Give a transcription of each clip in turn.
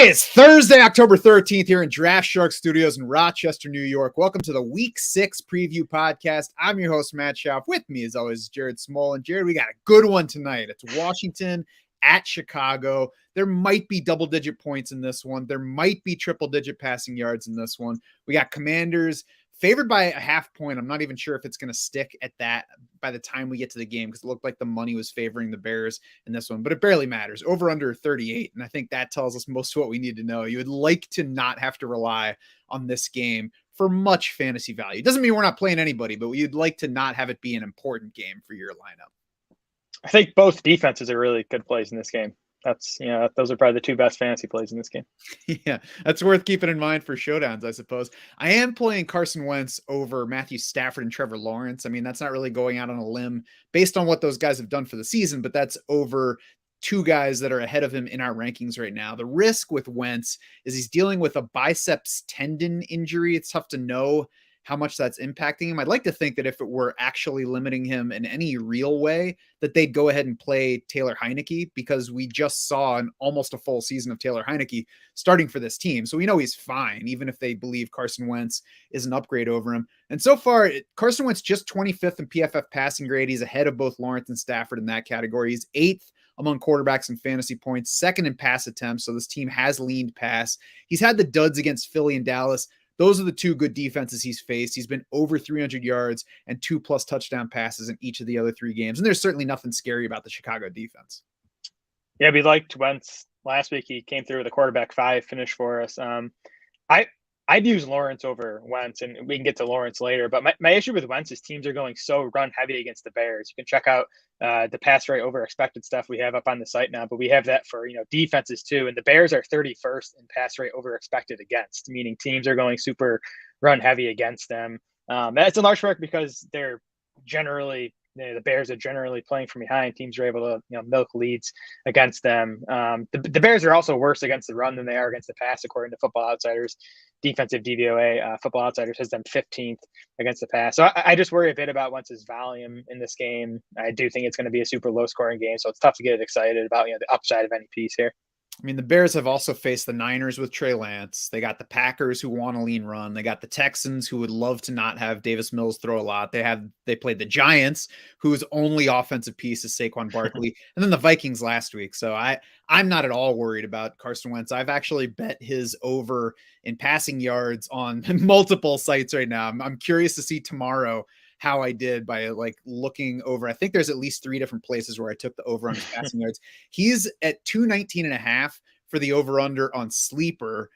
is Thursday, October 13th here in Draft Shark Studios in Rochester, New York. Welcome to the Week 6 Preview Podcast. I'm your host, Matt Schauf. With me, as always, Jared Small. And Jared, we got a good one tonight. It's Washington at Chicago. There might be double-digit points in this one. There might be triple-digit passing yards in this one. We got Commanders favored by a half point. I'm not even sure if it's going to stick at that by the time we get to the game because it looked like the money was favoring the Bears in this one, but it barely matters. Over under 38. And I think that tells us most of what we need to know. You would like to not have to rely on this game for much fantasy value. Doesn't mean we're not playing anybody, but you'd like to not have it be an important game for your lineup. I think both defenses are really good plays in this game. Those are probably the two best fantasy plays in this game. Yeah, that's worth keeping in mind for showdowns, I suppose. I am playing Carson Wentz over Matthew Stafford and Trevor Lawrence. I mean, that's not really going out on a limb based on what those guys have done for the season, but that's over two guys that are ahead of him in our rankings right now. The risk with Wentz is he's dealing with a biceps tendon injury. It's tough to know how much that's impacting him. I'd like to think that if it were actually limiting him in any real way, that they'd go ahead and play Taylor Heinicke, because we just saw almost a full season of Taylor Heinicke starting for this team. So we know he's fine, even if they believe Carson Wentz is an upgrade over him. And so far, Carson Wentz just 25th in PFF passing grade. He's ahead of both Lawrence and Stafford in that category. He's 8th among quarterbacks in fantasy points, 2nd in pass attempts. So this team has leaned pass. He's had the duds against Philly and Dallas. Those are the two good defenses he's faced. He's been over 300 yards and 2+ touchdown passes in each of the other 3 games. And there's certainly nothing scary about the Chicago defense. Yeah, we liked Wentz last week. He came through with a quarterback 5 finish for us. I'd use Lawrence over Wentz, and we can get to Lawrence later. But my issue with Wentz is teams are going so run heavy against the Bears. You can check out the pass rate over expected stuff we have up on the site now, but we have that for defenses too. And the Bears are 31st in pass rate over expected against, meaning teams are going super run heavy against them. That's in large part because they're generally the Bears are generally playing from behind. Teams are able to milk leads against them. The Bears are also worse against the run than they are against the pass, according to Football Outsiders. Defensive DVOA, Football Outsiders has them 15th against the pass. So I just worry a bit about Wentz's volume in this game. I do think it's going to be a super low scoring game, so it's tough to get excited about the upside of any piece here. I mean, the Bears have also faced the Niners with Trey Lance. They got the Packers who want to lean run. They got the Texans who would love to not have Davis Mills throw a lot. They played the Giants, whose only offensive piece is Saquon Barkley, and then the Vikings last week. So I'm not at all worried about Carson Wentz. I've actually bet his over in passing yards on multiple sites right now. I'm curious to see tomorrow how I did by looking over. I think there's at least 3 different places where I took the over on his passing yards. He's at 219.5 for the over under on Sleeper.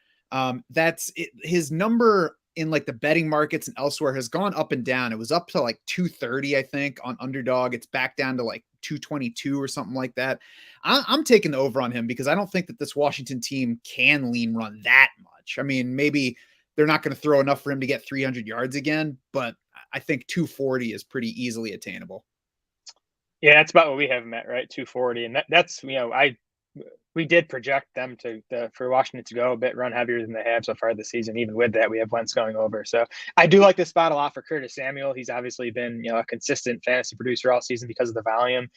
That's it. His number in the betting markets and elsewhere has gone up and down. It was up to 230, I think, on Underdog. It's back down to 222 or something like that. I'm taking the over on him because I don't think that this Washington team can lean run that much. I mean, maybe they're not going to throw enough for him to get 300 yards again, but I think 240 is pretty easily attainable. Yeah, that's about what we have him at, right? 240. And that's, we did project them for Washington to go a bit run heavier than they have so far this season. Even with that, we have Wentz going over. So I do like this spot a lot for Curtis Samuel. He's obviously been, a consistent fantasy producer all season because of the volume.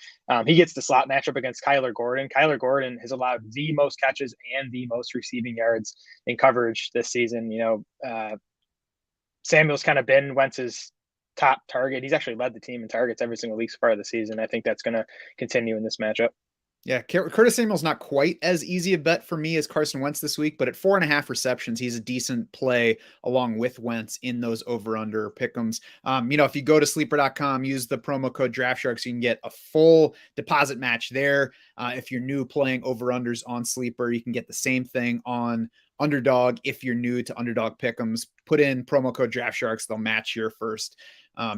He gets the slot matchup against Kyler Gordon. Kyler Gordon has allowed the most catches and the most receiving yards in coverage this season. Samuel's kind of been Wentz's top target. He's actually led the team in targets every single week so far this season. I think that's going to continue in this matchup. Yeah, Curtis Samuel's not quite as easy a bet for me as Carson Wentz this week, but at 4.5 receptions, he's a decent play along with Wentz in those over-under pick'ems. If you go to sleeper.com, use the promo code DraftSharks, you can get a full deposit match there. If you're new playing over-unders on Sleeper, you can get the same thing on Underdog. If you're new to Underdog pick'ems, put in promo code DraftSharks, they'll match your first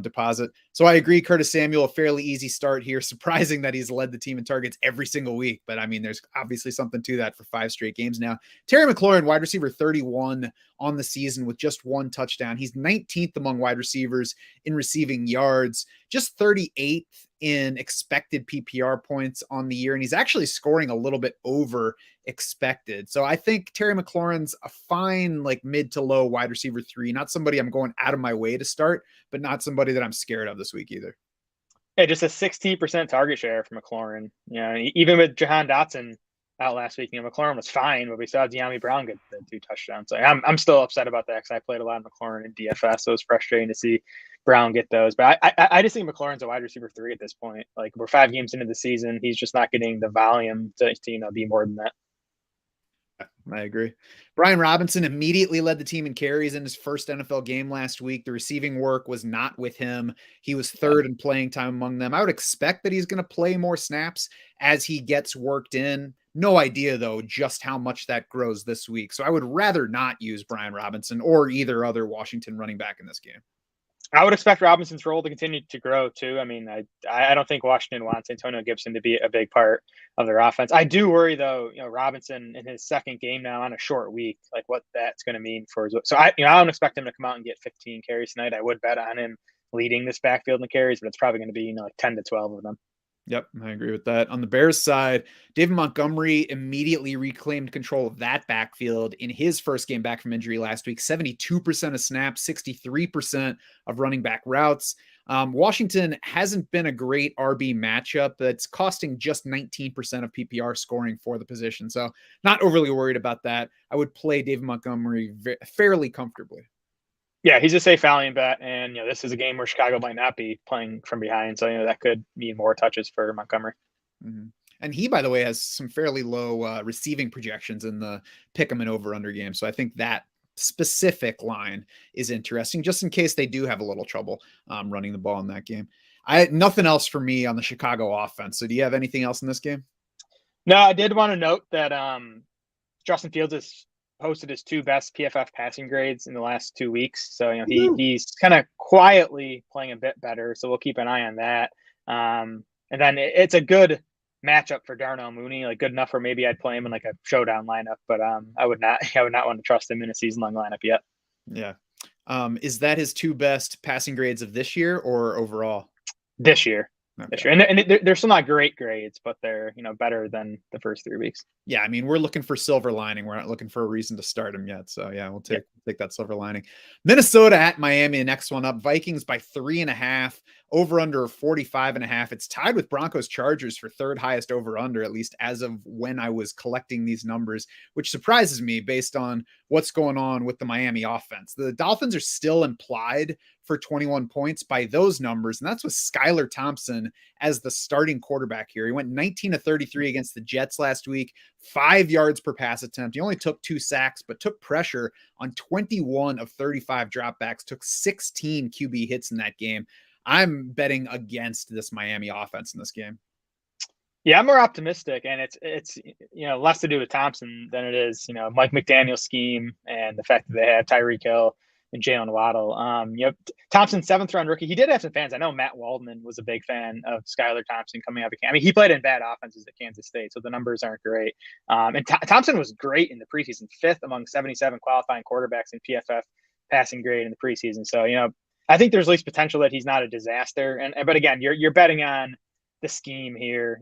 deposit. So I agree, Curtis Samuel, a fairly easy start here. Surprising that he's led the team in targets every single week, but I mean, there's obviously something to that for 5 straight games now. Terry McLaurin, wide receiver 31 on the season with just 1 touchdown. He's 19th among wide receivers in receiving yards, just 38th in expected PPR points on the year, and he's actually scoring a little bit over expected. So I think Terry McLaurin's a fine mid to low wide receiver 3, not somebody I'm going out of my way to start, but not somebody that I'm scared of this week either. Yeah, just a 16% target share for McLaurin. Even with Jahan Dotson out last week. McLaurin was fine, but we saw De'Ami Brown get the 2 touchdowns. So I'm still upset about that because I played a lot of McLaurin in DFS, so it's frustrating to see Brown get those. But I just think McLaurin's a wide receiver 3 at this point. Like, we're 5 games into the season, he's just not getting the volume to be more than that. I agree. Brian Robinson immediately led the team in carries in his first NFL game last week. The receiving work was not with him. He was third in playing time among them. I would expect that he's going to play more snaps as he gets worked in. No idea, though, just how much that grows this week. So I would rather not use Brian Robinson or either other Washington running back in this game. I would expect Robinson's role to continue to grow too. I mean, I don't think Washington wants Antonio Gibson to be a big part of their offense. I do worry though, Robinson in his second game now on a short week, like what that's going to mean for his. So I don't expect him to come out and get 15 carries tonight. I would bet on him leading this backfield in the carries, but it's probably going to be like 10 to 12 of them. Yep, I agree with that. On the Bears side, David Montgomery immediately reclaimed control of that backfield in his first game back from injury last week. 72% of snaps, 63% of running back routes. Washington hasn't been a great RB matchup. That's costing just 19% of PPR scoring for the position. So not overly worried about that. I would play David Montgomery fairly comfortably. Yeah, he's a safe value bet, and this is a game where Chicago might not be playing from behind, so that could mean more touches for Montgomery. Mm-hmm. And he, by the way, has some fairly low receiving projections in the pick 'em and over under game. So I think that specific line is interesting, just in case they do have a little trouble running the ball in that game. Nothing else for me on the Chicago offense. So do you have anything else in this game? No, I did want to note that Justin Fields has posted his 2 best PFF passing grades in the last 2 weeks. So, he's kind of quietly playing a bit better. So we'll keep an eye on that. And then it's a good matchup for Darnell Mooney, like good enough where maybe I'd play him in like a showdown lineup, but I would not want to trust him in a season-long lineup yet. Yeah. Is that his 2 best passing grades of this year or overall? This year. Okay. This year. And they're still not great grades, but they're, better than the first 3 weeks. Yeah, I mean, we're looking for silver lining. We're not looking for a reason to start him yet. So yeah, we'll take that silver lining. Minnesota at Miami, the next one up. Vikings by 3.5, over under 45.5. It's tied with Broncos Chargers for third highest over under, at least as of when I was collecting these numbers, which surprises me based on what's going on with the Miami offense. The Dolphins are still implied for 21 points by those numbers, and that's with Skylar Thompson as the starting quarterback here. He went 19 of 33 against the Jets last week, 5 yards per pass attempt. He only took 2 sacks, but took pressure on 21 of 35 dropbacks, took 16 QB hits in that game. I'm betting against this Miami offense in this game. Yeah, I'm more optimistic, and it's less to do with Thompson than it is Mike McDaniel's scheme and the fact that they have Tyreek Hill and Jaylen Waddle. Thompson, 7th round rookie. He did have some fans. I know Matt Waldman was a big fan of Skylar Thompson coming out of camp. I mean, he played in bad offenses at Kansas State, so the numbers aren't great. And Thompson was great in the preseason, 5th among 77 qualifying quarterbacks in PFF passing grade in the preseason. So I think there's at least potential that he's not a disaster. But again, you're betting on the scheme here.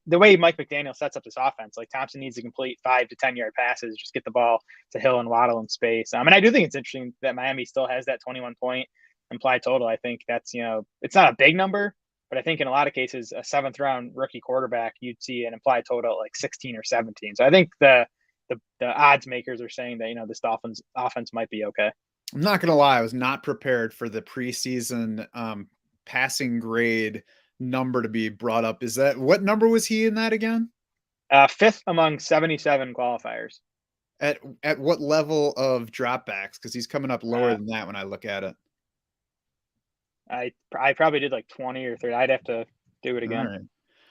The way Mike McDaniel sets up this offense, like Thompson needs to complete 5 to 10 yard passes, just get the ball to Hill and Waddle in space. And I do think it's interesting that Miami still has that 21 point implied total. I think that's, it's not a big number, but I think in a lot of cases, a 7th round rookie quarterback, you'd see an implied total at like 16 or 17. So I think the odds makers are saying that, this Dolphins offense might be okay. I'm not going to lie. I was not prepared for the preseason passing grade number to be brought up. Is that, what number was he in that again? 5th among 77 qualifiers. At what level of dropbacks? Because he's coming up lower than that when I look at it. I probably did like 20 or 30. I'd have to do it again. Right.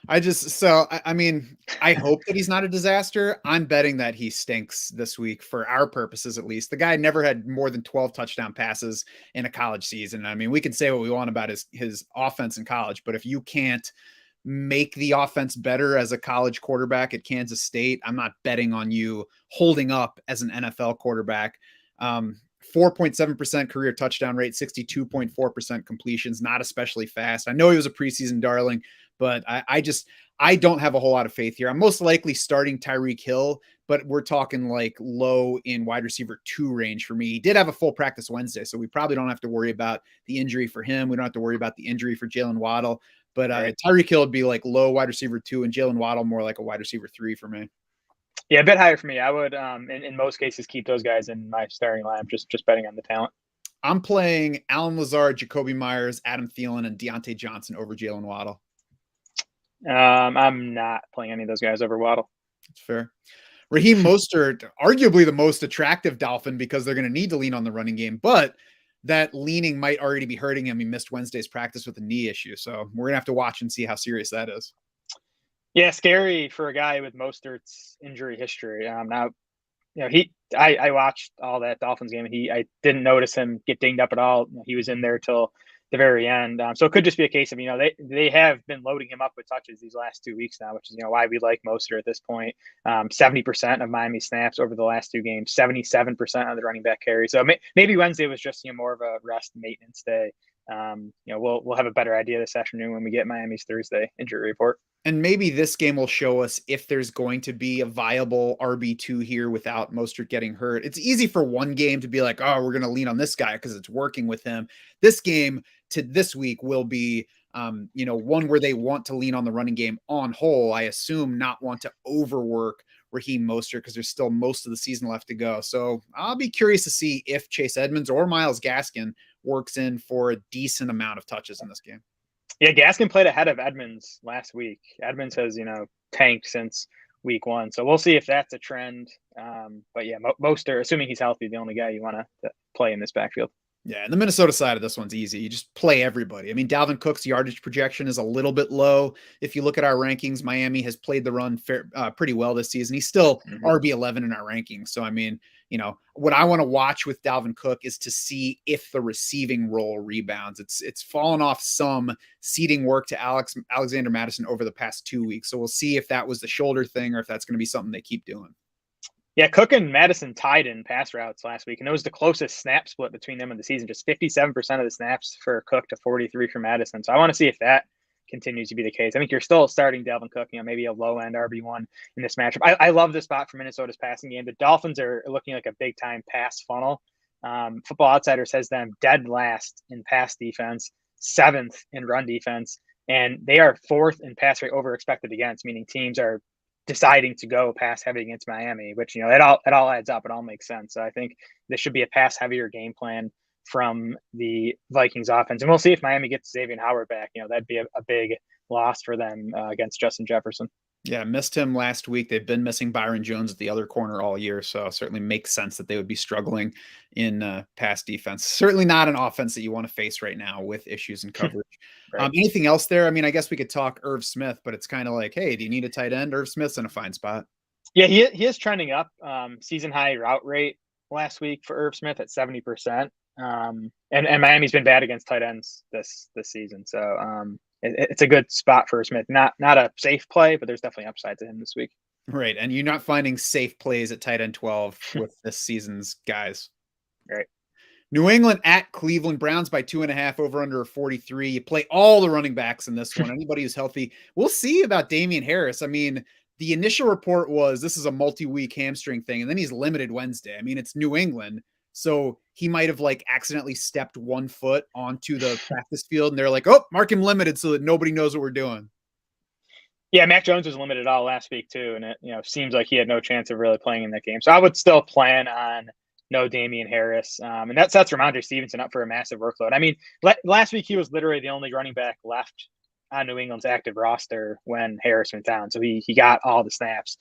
I mean, I hope that he's not a disaster. I'm betting that he stinks this week for our purposes, at least. The guy never had more than 12 touchdown passes in a college season. I mean, we can say what we want about his offense in college, but if you can't make the offense better as a college quarterback at Kansas State, I'm not betting on you holding up as an NFL quarterback. 4.7% career touchdown rate, 62.4% completions, not especially fast. I know he was a preseason darling, but I don't have a whole lot of faith here. I'm most likely starting Tyreek Hill, but we're talking like low in wide receiver 2 range for me. He did have a full practice Wednesday, so we probably don't have to worry about the injury for him. We don't have to worry about the injury for Jaylen Waddle, but Tyreek Hill would be like low wide receiver 2 and Jaylen Waddle more like a wide receiver 3 for me. Yeah, a bit higher for me. I would, in most cases, keep those guys in my starting lineup. Just betting on the talent. I'm playing Alan Lazard, Jacoby Myers, Adam Thielen, and Deontay Johnson over Jaylen Waddle. I'm not playing any of those guys over Waddle. That's fair. Raheem Mostert, arguably the most attractive Dolphin because they're going to need to lean on the running game, but that leaning might already be hurting him. He missed Wednesday's practice with a knee issue, so we're going to have to watch and see how serious that is. Yeah, scary for a guy with Mostert's injury history. Now, I watched all that Dolphins game, and I didn't notice him get dinged up at all. He was in there till the very end. So it could just be a case of, they have been loading him up with touches these last 2 weeks now, which is, why we like Mostert at this point. 70% of Miami snaps over the last 2 games, 77% of the running back carry. So maybe Wednesday was just, more of a rest maintenance day. We'll have a better idea this afternoon when we get Miami's Thursday injury report. And maybe this game will show us if there's going to be a viable RB2 here without Mostert getting hurt. It's easy for one game to be like, oh, we're going to lean on this guy because it's working with him. This game to this week will be, one where they want to lean on the running game on whole. I assume not want to overwork Raheem Mostert because there's still most of the season left to go. So I'll be curious to see if Chase Edmonds or Myles Gaskin works in for a decent amount of touches in this game. Yeah, Gaskin played ahead of Edmonds last week. Edmonds has, tanked since week 1. So we'll see if that's a trend. But yeah, Mostert, assuming he's healthy, the only guy you want to play in this backfield. Yeah, and the Minnesota side of this one's easy. You just play everybody. I mean, Dalvin Cook's yardage projection is a little bit low. If you look at our rankings, Miami has played the run pretty well this season. He's still RB11 in our rankings. So, I mean, what I want to watch with Dalvin Cook is to see if the receiving role rebounds. It's fallen off some seeding work to Alexander Madison over the past 2 weeks. So we'll see if that was the shoulder thing or if that's going to be something they keep doing. Yeah, Cook and Madison tied in pass routes last week, and it was the closest snap split between them in the season. Just 57% of the snaps for Cook to 43 for Madison. So I want to see if that continues to be the case. I think you're still starting Dalvin Cook, maybe a low-end RB1 in this matchup. I love the spot for Minnesota's passing game. The Dolphins are looking like a big-time pass funnel. Football Outsiders has them dead last in pass defense, 7th in run defense, and they are 4th in pass rate over expected against, meaning teams are deciding to go pass heavy against Miami, which, it all adds up. It all makes sense. So I think this should be a pass heavier game plan from the Vikings offense. And we'll see if Miami gets Xavier Howard back. That'd be a big loss for them against Justin Jefferson. Yeah, missed him last week. They've been missing Byron Jones at the other corner all year. So certainly makes sense that they would be struggling in pass defense. Certainly not an offense that you want to face right now with issues in coverage. Right. Anything else there? I mean, I guess we could talk Irv Smith, but it's kind of like, hey, do you need a tight end? Irv Smith's in a fine spot. Yeah, he is trending up. Season high route rate last week for Irv Smith at 70%. And Miami's been bad against tight ends this season. So it's a good spot for Smith. Not a safe play, but there's definitely upside to him this week. Right. And you're not finding safe plays at tight end 12 with this season's guys. Right. New England at Cleveland, Browns by 2.5 over under 43. You play all the running backs in this one. Anybody who's healthy. We'll see about Damian Harris. I mean, the initial report was this is a multi-week hamstring thing, and then he's limited Wednesday. I mean, it's New England. So he might have accidentally stepped 1 foot onto the practice field, and they're like, oh, mark him limited so that nobody knows what we're doing. Yeah, Mac Jones was limited all last week too, and it seems like he had no chance of really playing in that game. So I would still plan on no Damian Harris, and that sets Ramondre Stevenson up for a massive workload. I mean, last week he was literally the only running back left on New England's active roster when Harris went down, so he got all the snaps.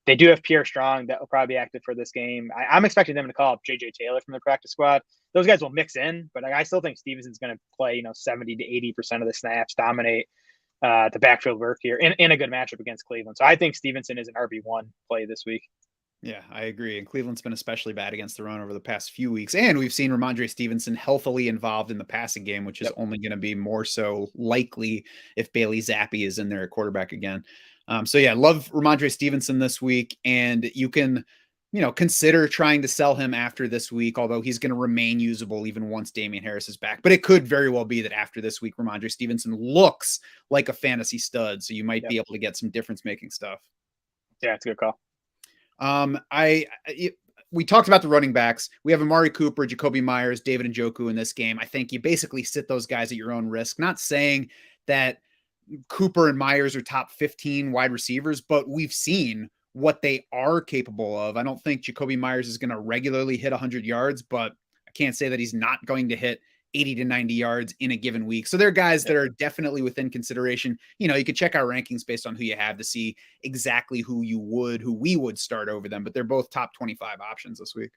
They do have Pierre Strong that will probably be active for this game. I'm expecting them to call up JJ Taylor from the practice squad. Those guys will mix in, but I still think Stevenson's going to play 70 to 80% of the snaps, dominate the backfield work here in a good matchup against Cleveland. So I think Stevenson is an RB1 play this week. Yeah, I agree. And Cleveland's been especially bad against the run over the past few weeks. And we've seen Ramondre Stevenson healthily involved in the passing game, which is only going to be more so likely if Bailey Zappi is in there at quarterback again. So yeah, love Ramondre Stevenson this week. And you can, consider trying to sell him after this week, although he's going to remain usable even once Damian Harris is back. But it could very well be that after this week, Ramondre Stevenson looks like a fantasy stud. So you might be able to get some difference-making stuff. Yeah, it's a good call. We talked about the running backs. We have Amari Cooper, Jacoby Myers, David Njoku in this game. I think you basically sit those guys at your own risk. Not saying that Cooper and Myers are top 15 wide receivers, but we've seen what they are capable of. I don't think Jacoby Myers is going to regularly hit 100 yards, but I can't say that he's not going to hit 80 to 90 yards in a given week. So they're guys that are definitely within consideration. You know, you could check our rankings based on who you have to see exactly who we would start over them, but they're both top 25 options this week.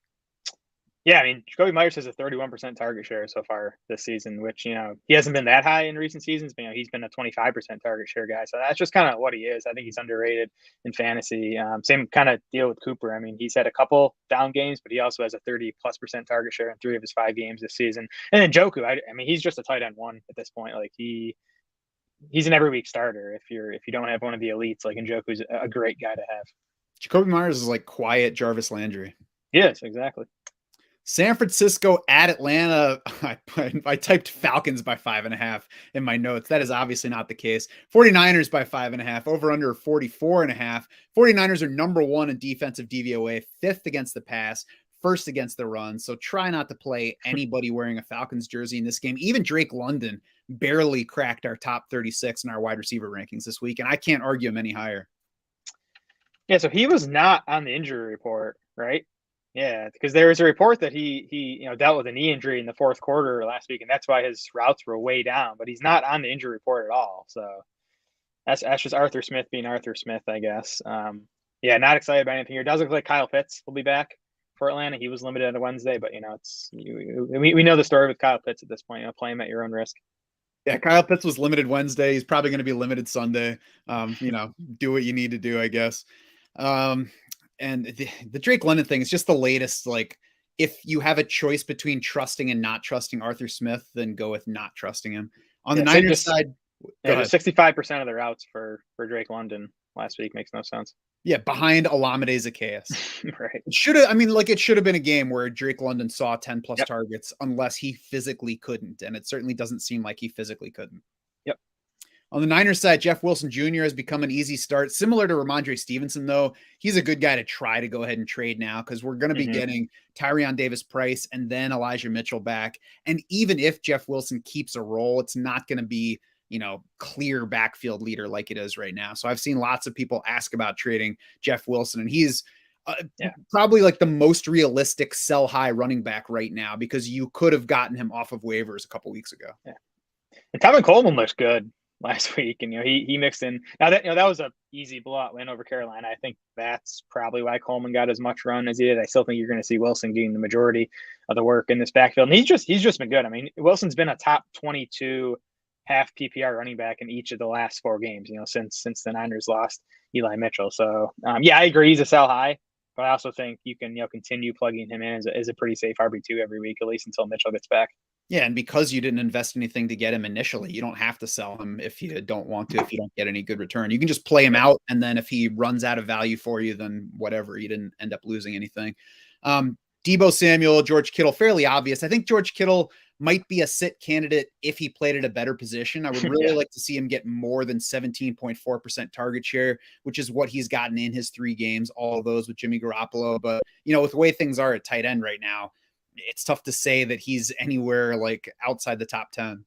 Yeah, I mean, Jacoby Myers has a 31% target share so far this season, which, he hasn't been that high in recent seasons, but, he's been a 25% target share guy. So that's just kind of what he is. I think he's underrated in fantasy. Same kind of deal with Cooper. I mean, he's had a couple down games, but he also has a 30+% target share in 3 of his 5 games this season. And then Joku, I mean, he's just a tight end 1 at this point. Like he's an every week starter. If you don't have one of the elites, like Njoku's a great guy to have. Jacoby Myers is like quiet Jarvis Landry. Yes, exactly. San Francisco at Atlanta. I typed Falcons by 5.5 in my notes. That is obviously not the case. 49ers by 5.5, over under 44.5. 49ers are number 1 in defensive DVOA, 5th against the pass, 1st against the run. So try not to play anybody wearing a Falcons jersey in this game. Even Drake London barely cracked our top 36 in our wide receiver rankings this week, and I can't argue him any higher. Yeah, so he was not on the injury report, right? Yeah, because there was a report that he dealt with a knee injury in the 4th quarter last week, and that's why his routes were way down. But he's not on the injury report at all. So that's just Arthur Smith being Arthur Smith, I guess. Yeah, not excited about anything here. It does look like Kyle Pitts will be back for Atlanta. He was limited on Wednesday, but we know the story with Kyle Pitts at this point. Play him at your own risk. Yeah, Kyle Pitts was limited Wednesday. He's probably going to be limited Sunday. Do what you need to do, I guess. And the Drake London thing is just the latest. Like, if you have a choice between trusting and not trusting Arthur Smith, then go with not trusting him. On the Niners side, 65% of the routes for Drake London last week makes no sense. Yeah, behind Olamide Zaccheaus. Right. It should have been a game where Drake London saw 10 plus targets unless he physically couldn't. And it certainly doesn't seem like he physically couldn't. Yep. On the Niners side, Jeff Wilson Jr. has become an easy start. Similar to Ramondre Stevenson, though, he's a good guy to try to go ahead and trade now because we're going to be getting Tyrion Davis-Price and then Elijah Mitchell back. And even if Jeff Wilson keeps a role, it's not going to be clear backfield leader like it is right now. So I've seen lots of people ask about trading Jeff Wilson, and he's probably like the most realistic sell high running back right now because you could have gotten him off of waivers a couple weeks ago. Yeah. And Tevin Coleman looks good last week, and he mixed in. Now that that was a easy blowout win over Carolina. I think that's probably why Coleman got as much run as he did. I still think you're going to see Wilson getting the majority of the work in this backfield, and he's just been good. I mean, Wilson's been a top 22 half PPR running back in each of the last 4 games, since the Niners lost Eli Mitchell. So I agree he's a sell high, but I also think you can continue plugging him in as a pretty safe RB2 every week, at least until Mitchell gets back. Yeah, and because you didn't invest anything to get him initially, you don't have to sell him if you don't want to, if you don't get any good return. You can just play him out, and then if he runs out of value for you, then whatever, you didn't end up losing anything. Deebo Samuel, George Kittle, fairly obvious. I think George Kittle might be a sit candidate if he played at a better position. I would really like to see him get more than 17.4% target share, which is what he's gotten in his 3 games, all of those with Jimmy Garoppolo. But, with the way things are at tight end right now, it's tough to say that he's anywhere like outside the top 10.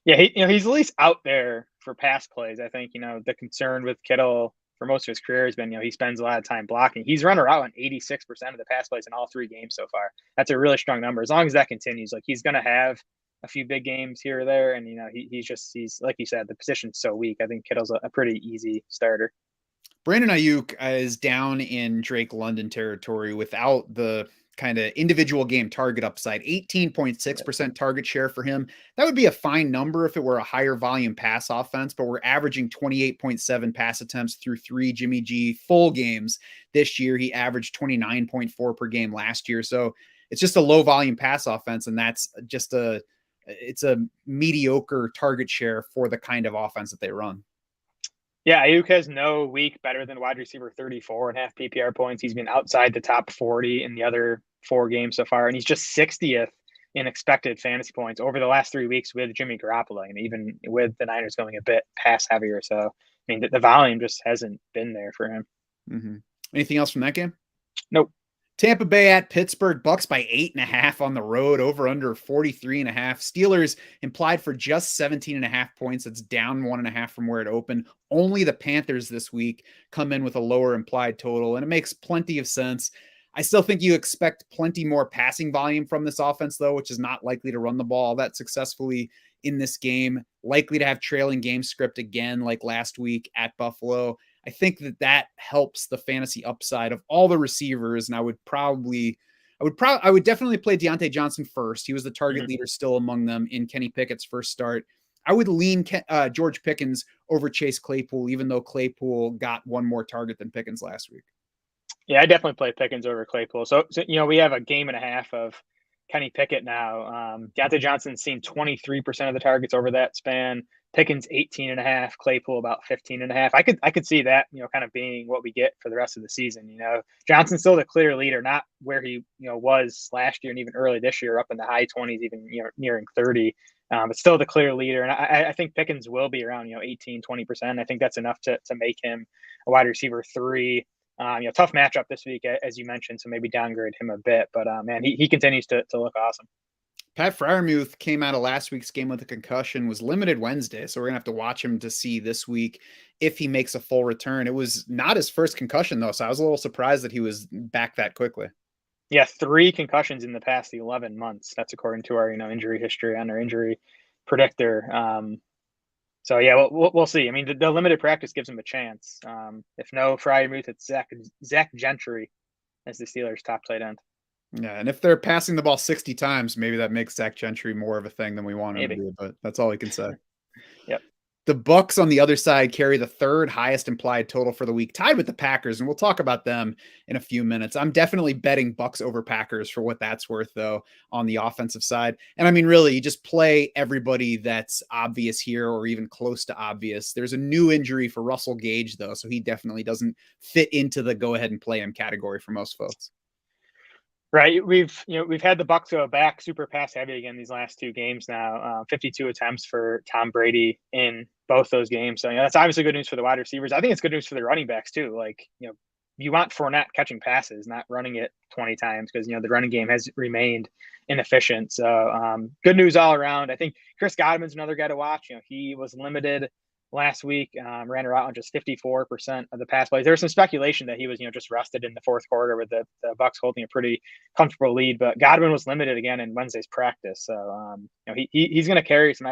Yeah, he's at least out there for pass plays. I think, the concern with Kittle for most of his career has been, he spends a lot of time blocking. He's run around on 86% of the pass plays in all 3 games so far. That's a really strong number. As long as that continues, like he's going to have a few big games here or there. And, he's like you said, the position's so weak. I think Kittle's a pretty easy starter. Brandon Ayuk is down in Drake London territory without the kind of individual game target upside. 18.6% target share for him. That would be a fine number if it were a higher volume pass offense, but we're averaging 28.7 pass attempts through 3 Jimmy G full games this year. He averaged 29.4 per game last year. So it's just a low volume pass offense, and that's just it's a mediocre target share for the kind of offense that they run. Yeah, Ayuk has no week better than wide receiver 34 and half PPR points. He's been outside the top 40 in the other 4 games so far, and he's just 60th in expected fantasy points over the last 3 weeks with Jimmy Garoppolo, and even with the Niners going a bit pass heavier. So, I mean, the volume just hasn't been there for him. Anything else from that game? Nope. Tampa Bay at Pittsburgh, Bucks by 8.5 on the road, over under 43.5. Steelers implied for just 17.5 points. That's down 1.5 from where it opened. Only the Panthers this week come in with a lower implied total, and it makes plenty of sense. I still think you expect plenty more passing volume from this offense, though, which is not likely to run the ball that successfully in this game. Likely to have trailing game script again, like last week at Buffalo. I think that helps the fantasy upside of all the receivers. And I would definitely play Deontay Johnson first. He was the target leader still among them in Kenny Pickett's first start. I would lean George Pickens over Chase Claypool, even though Claypool got one more target than Pickens last week. Yeah, I definitely play Pickens over Claypool. So we have a game and a half of Kenny Pickett now. Deontay Johnson's seen 23% of the targets over that span. Pickens 18.5, Claypool about 15.5. I could see that, kind of being what we get for the rest of the season. Johnson's still the clear leader, not where he, was last year and even early this year, up in the high 20s, even, nearing 30. But still the clear leader. And I think Pickens will be around, 18, 20%. I think that's enough to make him a wide receiver 3. Tough matchup this week, as you mentioned, so maybe downgrade him a bit. But man, he continues to look awesome. Pat Freiermuth came out of last week's game with a concussion, was limited Wednesday, so we're gonna have to watch him to see this week if he makes a full return. It was not his first concussion though, so I was a little surprised that he was back that quickly. Yeah, 3 concussions in the past 11 months. That's according to our injury history on our injury predictor. So yeah, we'll see. I mean, the limited practice gives him a chance. If no Freiermuth, it's Zach Gentry as the Steelers' top tight end. Yeah, and if they're passing the ball 60 times, maybe that makes Zach Gentry more of a thing than we want him to be, but that's all we can say. Yep. The Bucks on the other side carry the third highest implied total for the week, tied with the Packers, and we'll talk about them in a few minutes. I'm definitely betting Bucks over Packers for what that's worth, though, on the offensive side. And I mean, really, you just play everybody that's obvious here or even close to obvious. There's a new injury for Russell Gage, though, so he definitely doesn't fit into the go ahead and play him category for most folks. Right. We've had the Bucks go back super pass heavy again these last 2 games now. 52 attempts for Tom Brady in both those games. So that's obviously good news for the wide receivers. I think it's good news for the running backs too. Like, you want Fournette catching passes, not running it 20 times because the running game has remained inefficient. So good news all around. I think Chris Godwin's another guy to watch. He was limited last week, ran around on just 54% of the pass plays. There was some speculation that he was, just rested in the fourth quarter with the Bucks holding a pretty comfortable lead, but Godwin was limited again in Wednesday's practice. So, he's going to carry some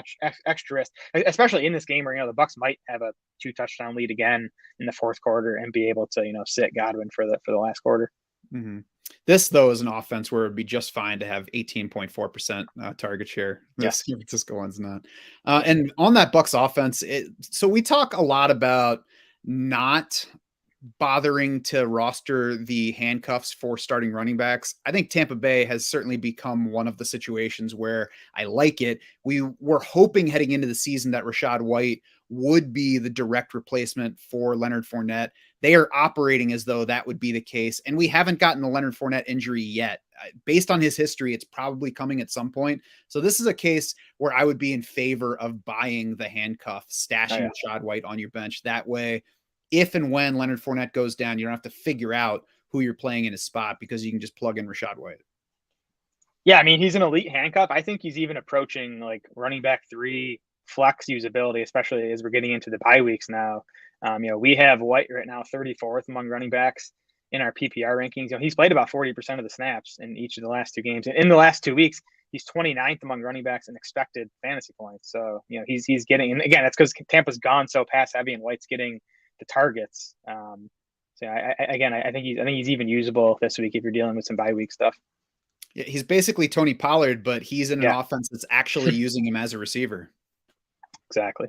extra risk, especially in this game where, the Bucks might have a 2-touchdown lead again in the fourth quarter and be able to, sit Godwin for the last quarter. Mm-hmm. This, though, is an offense where it would be just fine to have 18.4% target share. The San Francisco one's not. And on that Bucks offense, so we talk a lot about not bothering to roster the handcuffs for starting running backs. I think Tampa Bay has certainly become one of the situations where I like it. We were hoping heading into the season that Rachaad White would be the direct replacement for Leonard Fournette. They are operating as though that would be the case. And we haven't gotten the Leonard Fournette injury yet. Based on his history, it's probably coming at some point. So this is a case where I would be in favor of buying the handcuff, stashing Rachaad White on your bench. That way, if and when Leonard Fournette goes down, you don't have to figure out who you're playing in his spot because you can just plug in Rachaad White. Yeah, I mean, he's an elite handcuff. I think he's even approaching like running back 3 flex usability, especially as we're getting into the bye weeks now. We have White right now 34th among running backs in our PPR rankings. He's played about 40% of the snaps in each of the last 2 games. And in the last 2 weeks, he's 29th among running backs in expected fantasy points. So, he's getting, and again, that's because Tampa's gone so pass heavy and White's getting the targets. So I think he's even usable this week if you're dealing with some bye week stuff. Yeah, he's basically Tony Pollard, but he's in an offense that's actually using him as a receiver. Exactly.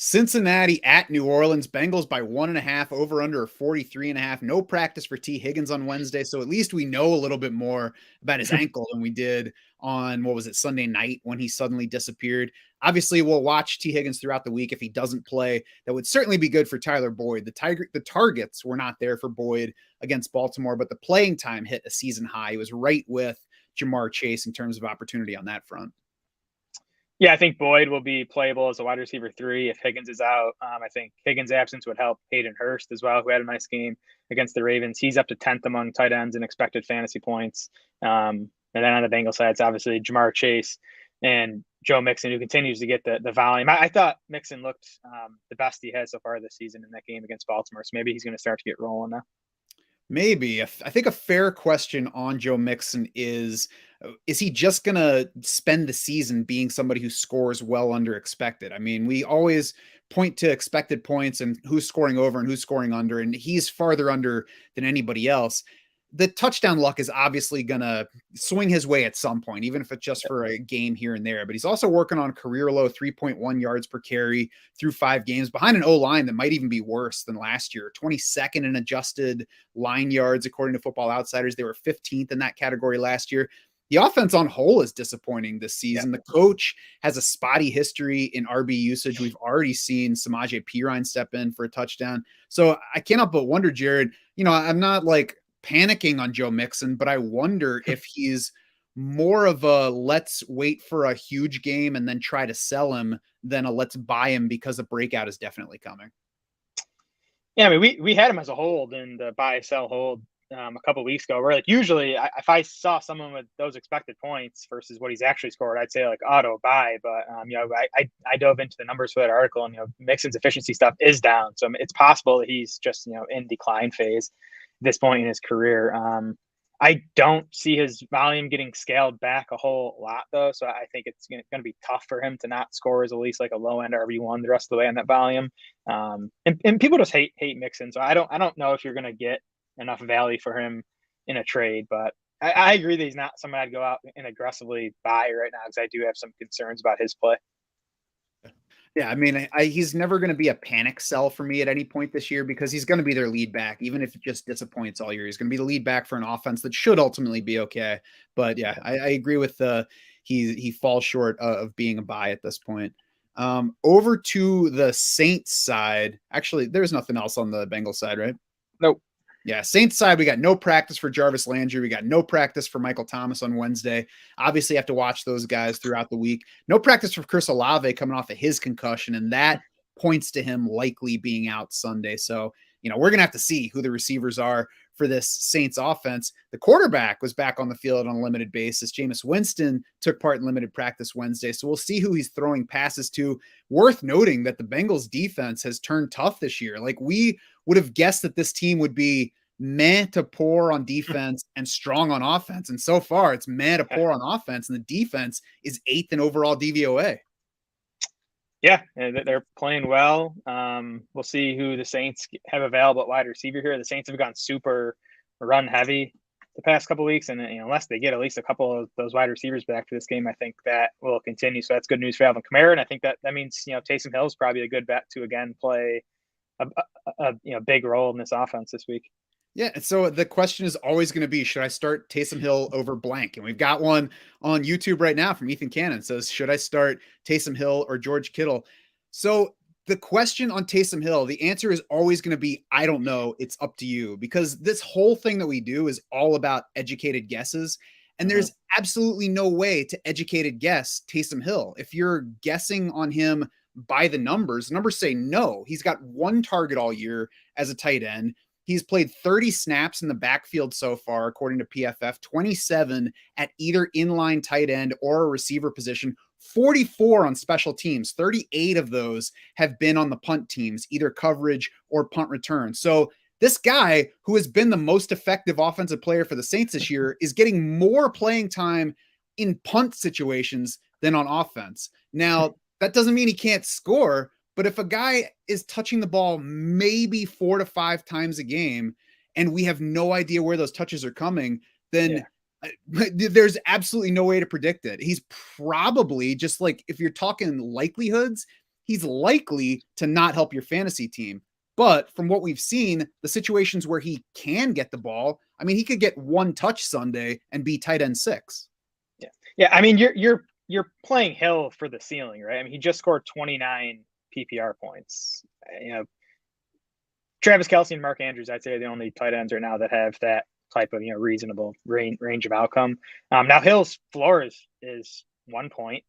Cincinnati at New Orleans, Bengals by 1.5, over under 43.5. No practice for T. Higgins on Wednesday, so at least we know a little bit more about his ankle than we did on, Sunday night when he suddenly disappeared. Obviously, we'll watch T. Higgins throughout the week. If he doesn't play, that would certainly be good for Tyler Boyd. The targets were not there for Boyd against Baltimore, but the playing time hit a season high. He was right with Jamar Chase in terms of opportunity on that front. Yeah, I think Boyd will be playable as a wide receiver 3 if Higgins is out. I think Higgins' absence would help Hayden Hurst as well, who had a nice game against the Ravens. He's up to 10th among tight ends in expected fantasy points. And then on the Bengals side, it's obviously Jamar Chase and Joe Mixon, who continues to get the volume. I thought Mixon looked the best he has so far this season in that game against Baltimore. So maybe he's going to start to get rolling now. Maybe. I think a fair question on Joe Mixon is he just going to spend the season being somebody who scores well under expected? I mean, we always point to expected points and who's scoring over and who's scoring under, and he's farther under than anybody else. The touchdown luck is obviously going to swing his way at some point, even if it's just for a game here and there. But he's also working on career low 3.1 yards per carry through 5 games behind an O-line that might even be worse than last year. 22nd in adjusted line yards, according to Football Outsiders. They were 15th in that category last year. The offense on whole is disappointing this season. The coach has a spotty history in RB usage. We've already seen Samaje Perine step in for a touchdown. So I cannot but wonder, Jared, I'm not like panicking on Joe Mixon, but I wonder if he's more of a let's wait for a huge game and then try to sell him than a let's buy him because a breakout is definitely coming. Yeah, I mean, we had him as a hold in the buy, sell, hold a couple of weeks ago. Where like usually, if I saw someone with those expected points versus what he's actually scored, I'd say like auto buy. But I dove into the numbers for that article, and Mixon's efficiency stuff is down, so it's possible that he's just in decline phase at this point in his career. I don't see his volume getting scaled back a whole lot, though. So I think it's going to be tough for him to not score as at least like a low end RB1 the rest of the way on that volume. And people just hate Mixon. So I don't know if you're going to get enough value for him in a trade. But I agree that he's not somebody I'd go out and aggressively buy right now because I do have some concerns about his play. Yeah, I mean, he's never going to be a panic sell for me at any point this year because he's going to be their lead back, even if it just disappoints all year. He's going to be the lead back for an offense that should ultimately be okay. But yeah, I agree with he falls short of being a buy at this point. Over to the Saints side. Actually, there's nothing else on the Bengals side, right? Nope. Yeah, Saints side, we got no practice for Jarvis Landry. We got no practice for Michael Thomas on Wednesday. Obviously, have to watch those guys throughout the week. No practice for Chris Olave coming off of his concussion, and that points to him likely being out Sunday. So, we're going to have to see who the receivers are for this Saints offense. The quarterback was back on the field on a limited basis. Jameis Winston took part in limited practice Wednesday, so we'll see who he's throwing passes to. Worth noting that the Bengals defense has turned tough this year. Like, we would have guessed that this team would be meh to poor on defense and strong on offense. And so far it's meh to poor on offense. And the defense is 8th in overall DVOA. Yeah, they're playing well. We'll see who the Saints have available at wide receiver here. The Saints have gone super run heavy the past couple of weeks. And unless they get at least a couple of those wide receivers back for this game, I think that will continue. So that's good news for Alvin Kamara. And I think that means, Taysom Hill is probably a good bet to again play a big role in this offense this week. Yeah, and so the question is always going to be, should I start Taysom Hill over blank? And we've got one on YouTube right now from Ethan Cannon. It says, should I start Taysom Hill or George Kittle? So the question on Taysom Hill, the answer is always going to be, I don't know. It's up to you, because this whole thing that we do is all about educated guesses. And there's absolutely no way to educated guess Taysom Hill. If you're guessing on him by the numbers say no. He's got 1 target all year as a tight end. He's played 30 snaps in the backfield so far, according to PFF, 27 at either inline tight end or a receiver position, 44 on special teams. 38 of those have been on the punt teams, either coverage or punt return. So this guy, who has been the most effective offensive player for the Saints this year, is getting more playing time in punt situations than on offense. Now, that doesn't mean he can't score, but if a guy is touching the ball maybe 4 to 5 times a game and we have no idea where those touches are coming, then there's absolutely no way to predict it. He's probably, just like if you're talking likelihoods, he's likely to not help your fantasy team. But from what we've seen, the situations where he can get the ball, I mean, he could get 1 touch Sunday and be tight end 6. Yeah. I mean, you're playing Hill for the ceiling, right? I mean, he just scored 29 PPR points. Travis Kelce and Mark Andrews, I'd say, are the only tight ends right now that have that type of reasonable range of outcome. Now Hill's floor is 1 point.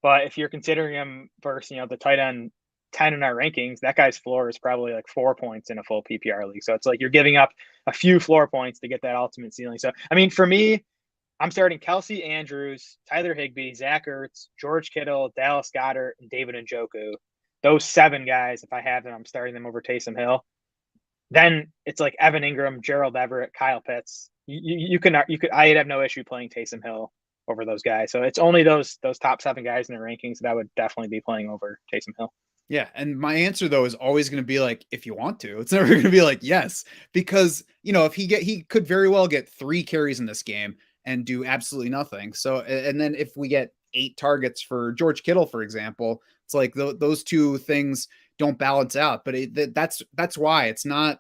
But if you're considering him versus, the tight end 10 in our rankings, that guy's floor is probably like 4 points in a full PPR league. So it's like you're giving up a few floor points to get that ultimate ceiling. So, I mean, for me, I'm starting Kelsey Andrews, Tyler Higbee, Zach Ertz, George Kittle, Dallas Goedert, and David Njoku. Those 7 guys, if I have them, I'm starting them over Taysom Hill. Then it's like Evan Ingram, Gerald Everett, Kyle Pitts. You could I'd have no issue playing Taysom Hill over those guys. So it's only those top 7 guys in the rankings that I would definitely be playing over Taysom Hill. Yeah, and my answer though is always going to be like, if you want to. It's never going to be like yes, because if he could very well get 3 carries in this game and do absolutely nothing. So, and then if we get 8 targets for George Kittle, for example, it's like those 2 things don't balance out. But that's why it's not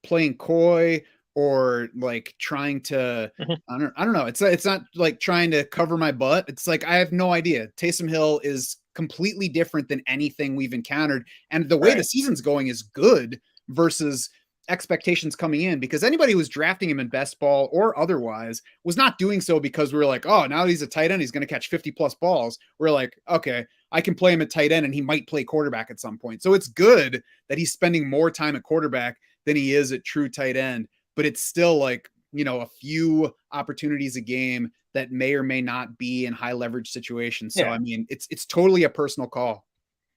playing coy or like trying to I don't know. It's not like trying to cover my butt. It's like I have no idea. Taysom Hill is completely different than anything we've encountered, and the way the season's going is good versus expectations coming in, because anybody who was drafting him in best ball or otherwise was not doing so because we were like, oh, now he's a tight end, he's going to catch 50 plus balls. We're like, okay, I can play him at tight end and he might play quarterback at some point. So it's good that he's spending more time at quarterback than he is at true tight end, but it's still like, a few opportunities a game that may or may not be in high leverage situations. So, I mean, it's totally a personal call.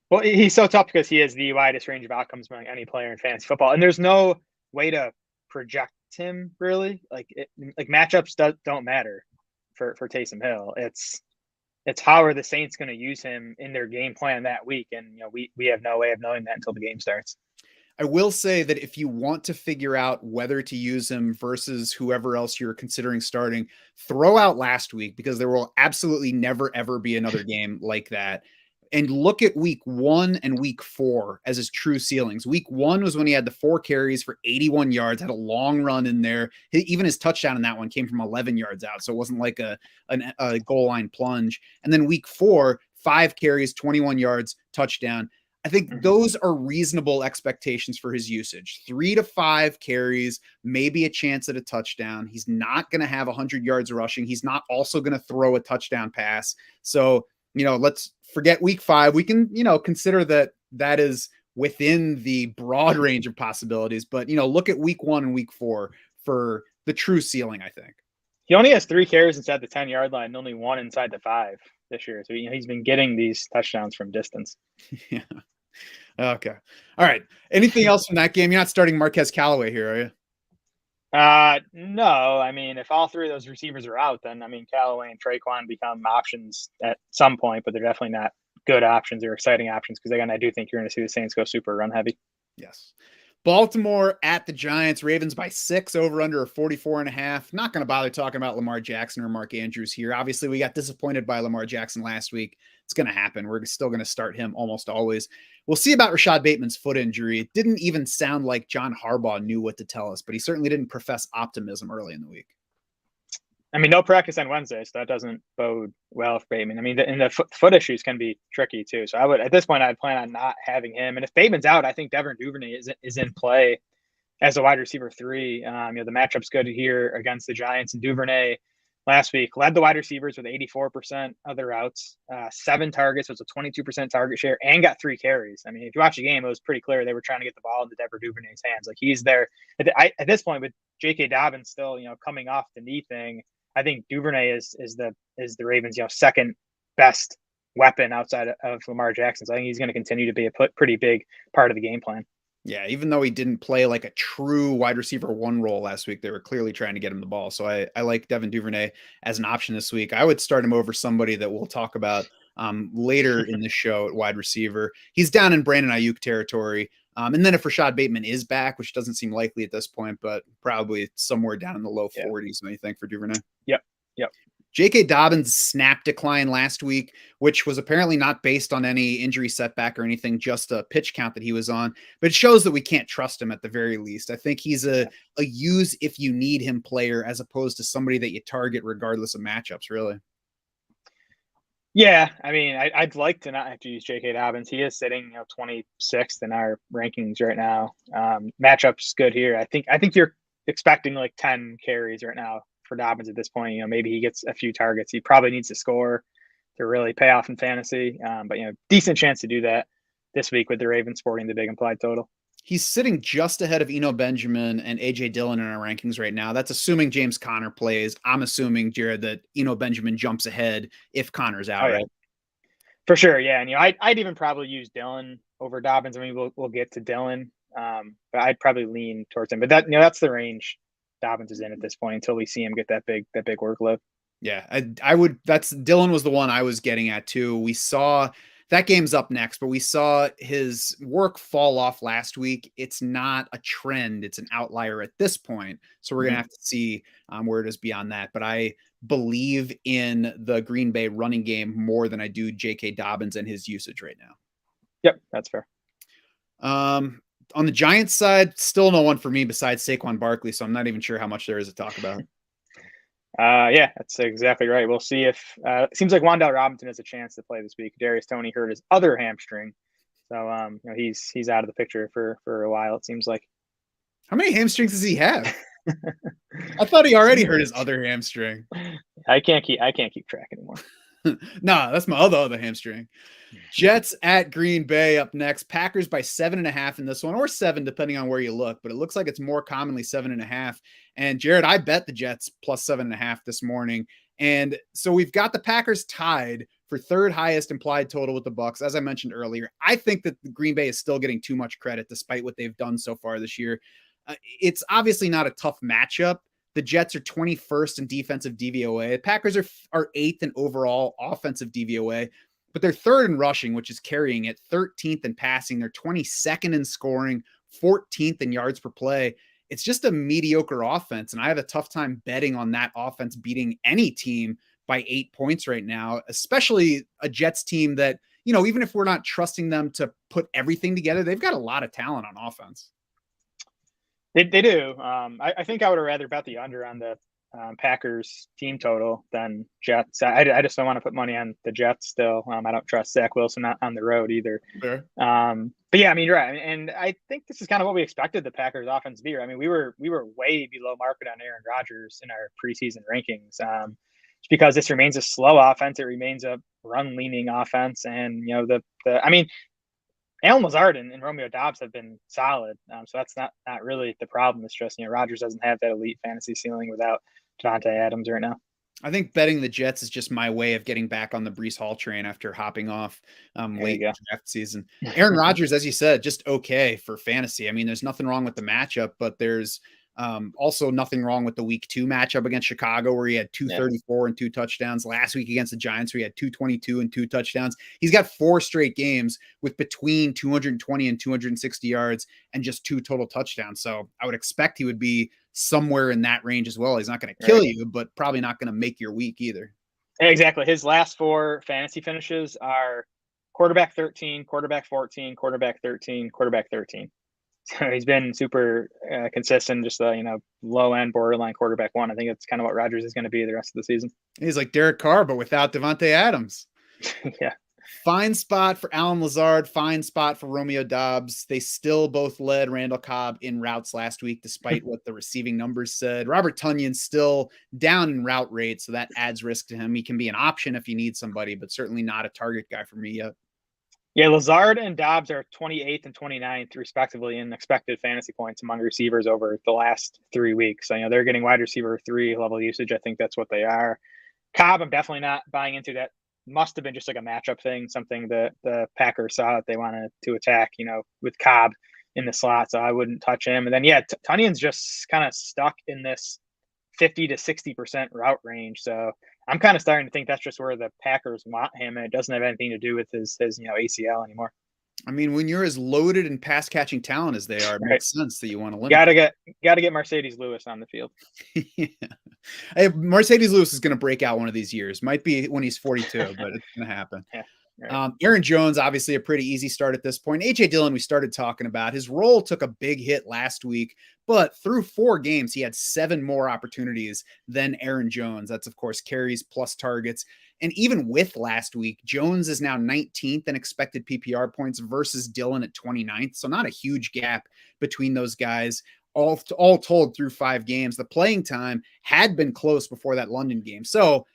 Well, he's so tough because he has the widest range of outcomes among any player in fantasy football, and there's no way to project him really. Like matchups don't matter for Taysom Hill. It's how are the Saints going to use him in their game plan that week, and we have no way of knowing that until the game starts. I will say that if you want to figure out whether to use him versus whoever else you're considering starting, throw out last week, because there will absolutely never, ever be another game like that. And look at week 1 and week 4 as his true ceilings. Week 1 was when he had the 4 carries for 81 yards, had a long run in there. Even his touchdown in that one came from 11 yards out. So it wasn't like a goal line plunge. And then week 4, 5 carries, 21 yards, touchdown. I think those are reasonable expectations for his usage. 3 to 5 carries, maybe a chance at a touchdown. He's not going to have 100 yards rushing. He's not also going to throw a touchdown pass. So, let's forget week 5. We can, consider that is within the broad range of possibilities. But, look at week 1 and week 4 for the true ceiling, I think. He only has 3 carries inside the 10-yard line, and only 1 inside the 5 this year. So, he's been getting these touchdowns from distance. Yeah. Okay. All right. Anything else from that game? You're not starting Marquez Callaway here, are you? No. I mean, if all 3 of those receivers are out, then Callaway and Traquan become options at some point, but they're definitely not good options or exciting options, because again, I do think you're going to see the Saints go super run heavy. Yes. Baltimore at the Giants. Ravens by 6, over under 44.5. Not going to bother talking about Lamar Jackson or Mark Andrews here. Obviously, we got disappointed by Lamar Jackson last week. It's going to happen. We're still going to start him almost always. We'll see about Rashad Bateman's foot injury. It didn't even sound like John Harbaugh knew what to tell us, but he certainly didn't profess optimism early in the week. I mean, no practice on Wednesday, so that doesn't bode well for Bateman. I mean, the foot issues can be tricky too. So at this point, I'd plan on not having him. And if Bateman's out, I think Devin Duvernay is in play as a wide receiver 3. The matchup's good here against the Giants, and Duvernay last week led the wide receivers with 84% of their routes, 7 targets, was a 22% target share, and got 3 carries. I mean, if you watch the game, it was pretty clear they were trying to get the ball into Devin Duvernay's hands. Like, he's there at this point with J.K. Dobbins still, coming off the knee thing. I think Duvernay is the Ravens' second best weapon outside of Lamar Jackson. So I think he's going to continue to be a pretty big part of the game plan. Yeah, even though he didn't play like a true wide receiver 1 role last week, they were clearly trying to get him the ball. So I like Devin Duvernay as an option this week. I would start him over somebody that we'll talk about later in the show at wide receiver. He's down in Brandon Ayuk territory. And then if Rashad Bateman is back, which doesn't seem likely at this point, but probably somewhere down in the low 40s, what do you think for Duvernay? Yep. J.K. Dobbins' snap decline last week, which was apparently not based on any injury setback or anything, just a pitch count that he was on. But it shows that we can't trust him at the very least. I think he's a use if you need him player, as opposed to somebody that you target regardless of matchups, really. Yeah, I mean, I'd like to not have to use J.K. Dobbins. He is sitting 26th in our rankings right now. Matchup's good here. I think you're expecting like 10 carries right now for Dobbins at this point. Maybe he gets a few targets. He probably needs to score really pay off in fantasy. But decent chance to do that this week with the Ravens sporting the big implied total. He's sitting just ahead of Eno Benjamin and AJ Dillon in our rankings right now. That's assuming James Conner plays. I'm assuming, Jared, that Eno Benjamin jumps ahead if Conner's out, right? For sure, yeah. And I'd even probably use Dillon over Dobbins. I mean, we'll get to Dillon, but I'd probably lean towards him. But that's the range Dobbins is in at this point until we see him get that big workload. Yeah, I would. That's Dillon was the one I was getting at too. We saw that game's up next, but we saw his work fall off last week. It's not a trend; it's an outlier at this point. So we're gonna have to see where it is beyond that. But I believe in the Green Bay running game more than I do J.K. Dobbins and his usage right now. Yep, that's fair. On the Giants side, still no one for me besides Saquon Barkley, so I'm not even sure how much there is to talk about. Yeah, that's exactly right. We'll see if it seems like Wan'Dale Robinson has a chance to play this week. Darius Toney hurt his other hamstring, so he's out of the picture for a while. It seems like. How many hamstrings does he have? I thought he already hurt his other hamstring. I can't keep track anymore. Nah, that's my other hamstring. Jets at Green Bay up next. Packers by 7.5 in this one, or 7, depending on where you look, but it looks like it's more commonly 7.5. And Jared, I bet the Jets plus 7.5 this morning. And so we've got the Packers tied for third highest implied total with the Bucks. As I mentioned earlier, I think that the Green Bay is still getting too much credit despite what they've done so far this year. It's obviously not a tough matchup. The Jets are 21st in defensive DVOA. The Packers are 8th in overall offensive DVOA, but they're 3rd in rushing, which is carrying it, 13th in passing. They're 22nd in scoring, 14th in yards per play. It's just a mediocre offense, and I have a tough time betting on that offense beating any team by 8 points right now, especially a Jets team that, even if we're not trusting them to put everything together, they've got a lot of talent on offense. They do. I think I would have rather bet the under on the Packers team total than Jets. I just don't want to put money on the Jets still. I don't trust Zach Wilson on the road either. Sure. But yeah, I mean, you're right. And I think this is kind of what we expected the Packers offense to be. I mean, we were way below market on Aaron Rodgers in our preseason rankings. Just because this remains a slow offense, it remains a run-leaning offense, and I mean, Allen Lazard and Romeo Doubs have been solid, so that's not really the problem. It's just Rodgers doesn't have that elite fantasy ceiling without Devontae Adams right now. I think betting the Jets is just my way of getting back on the Breece Hall train after hopping off late in the draft season. Aaron Rodgers, as you said, just okay for fantasy. I mean, there's nothing wrong with the matchup, but there's also nothing wrong with the week 2 matchup against Chicago, where he had 234 and 2 touchdowns. Last week against the Giants, where he had 222 and 2 touchdowns. He's got 4 straight games with between 220 and 260 yards and just 2 total touchdowns. So I would expect he would be somewhere in that range as well. He's not going to kill you, but probably not going to make your week either. Exactly. His last 4 fantasy finishes are quarterback 13, quarterback 14, quarterback 13, quarterback 13. So he's been super consistent, just low end borderline quarterback 1. I think that's kind of what Rodgers is going to be the rest of the season. He's like Derek Carr, but without Devontae Adams. Yeah. Fine spot for Allen Lazard. Fine spot for Romeo Doubs. They still both led Randall Cobb in routes last week, despite what the receiving numbers said. Robert Tunyon's still down in route rate, so that adds risk to him. He can be an option if you need somebody, but certainly not a target guy for me yet. Yeah, Lazard and Doubs are 28th and 29th, respectively, in expected fantasy points among receivers over the last 3 weeks. So, they're getting wide receiver 3 level usage. I think that's what they are. Cobb, I'm definitely not buying into that. Must have been just like a matchup thing, something that the Packers saw that they wanted to attack, with Cobb in the slot. So I wouldn't touch him. And then, Tunyon's just kind of stuck in this 50 to 60% route range. So I'm kind of starting to think that's just where the Packers want him, and it doesn't have anything to do with his ACL anymore. I mean, when you're as loaded and pass catching talent as they are, it makes sense that you want to limit. Gotta get Mercedes Lewis on the field. Yeah. Hey, Mercedes Lewis is going to break out one of these years. Might be when he's 42, but it's going to happen. Yeah. Right. Aaron Jones, obviously a pretty easy start at this point. AJ Dillon, we started talking about. His role took a big hit last week, but through 4 games, he had 7 more opportunities than Aaron Jones. That's, of course, carries plus targets. And even with last week, Jones is now 19th in expected PPR points versus Dillon at 29th. So not a huge gap between those guys. All told through 5 games, the playing time had been close before that London game. So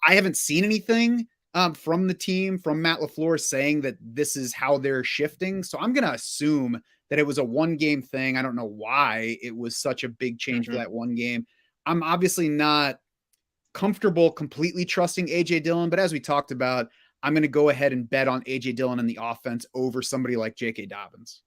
I haven't seen anything from the team, from Matt LaFleur, saying that this is how they're shifting. So I'm going to assume that it was a one-game thing. I don't know why it was such a big change for that one game. I'm obviously not comfortable completely trusting A.J. Dillon, but as we talked about, I'm going to go ahead and bet on A.J. Dillon in the offense over somebody like J.K. Dobbins.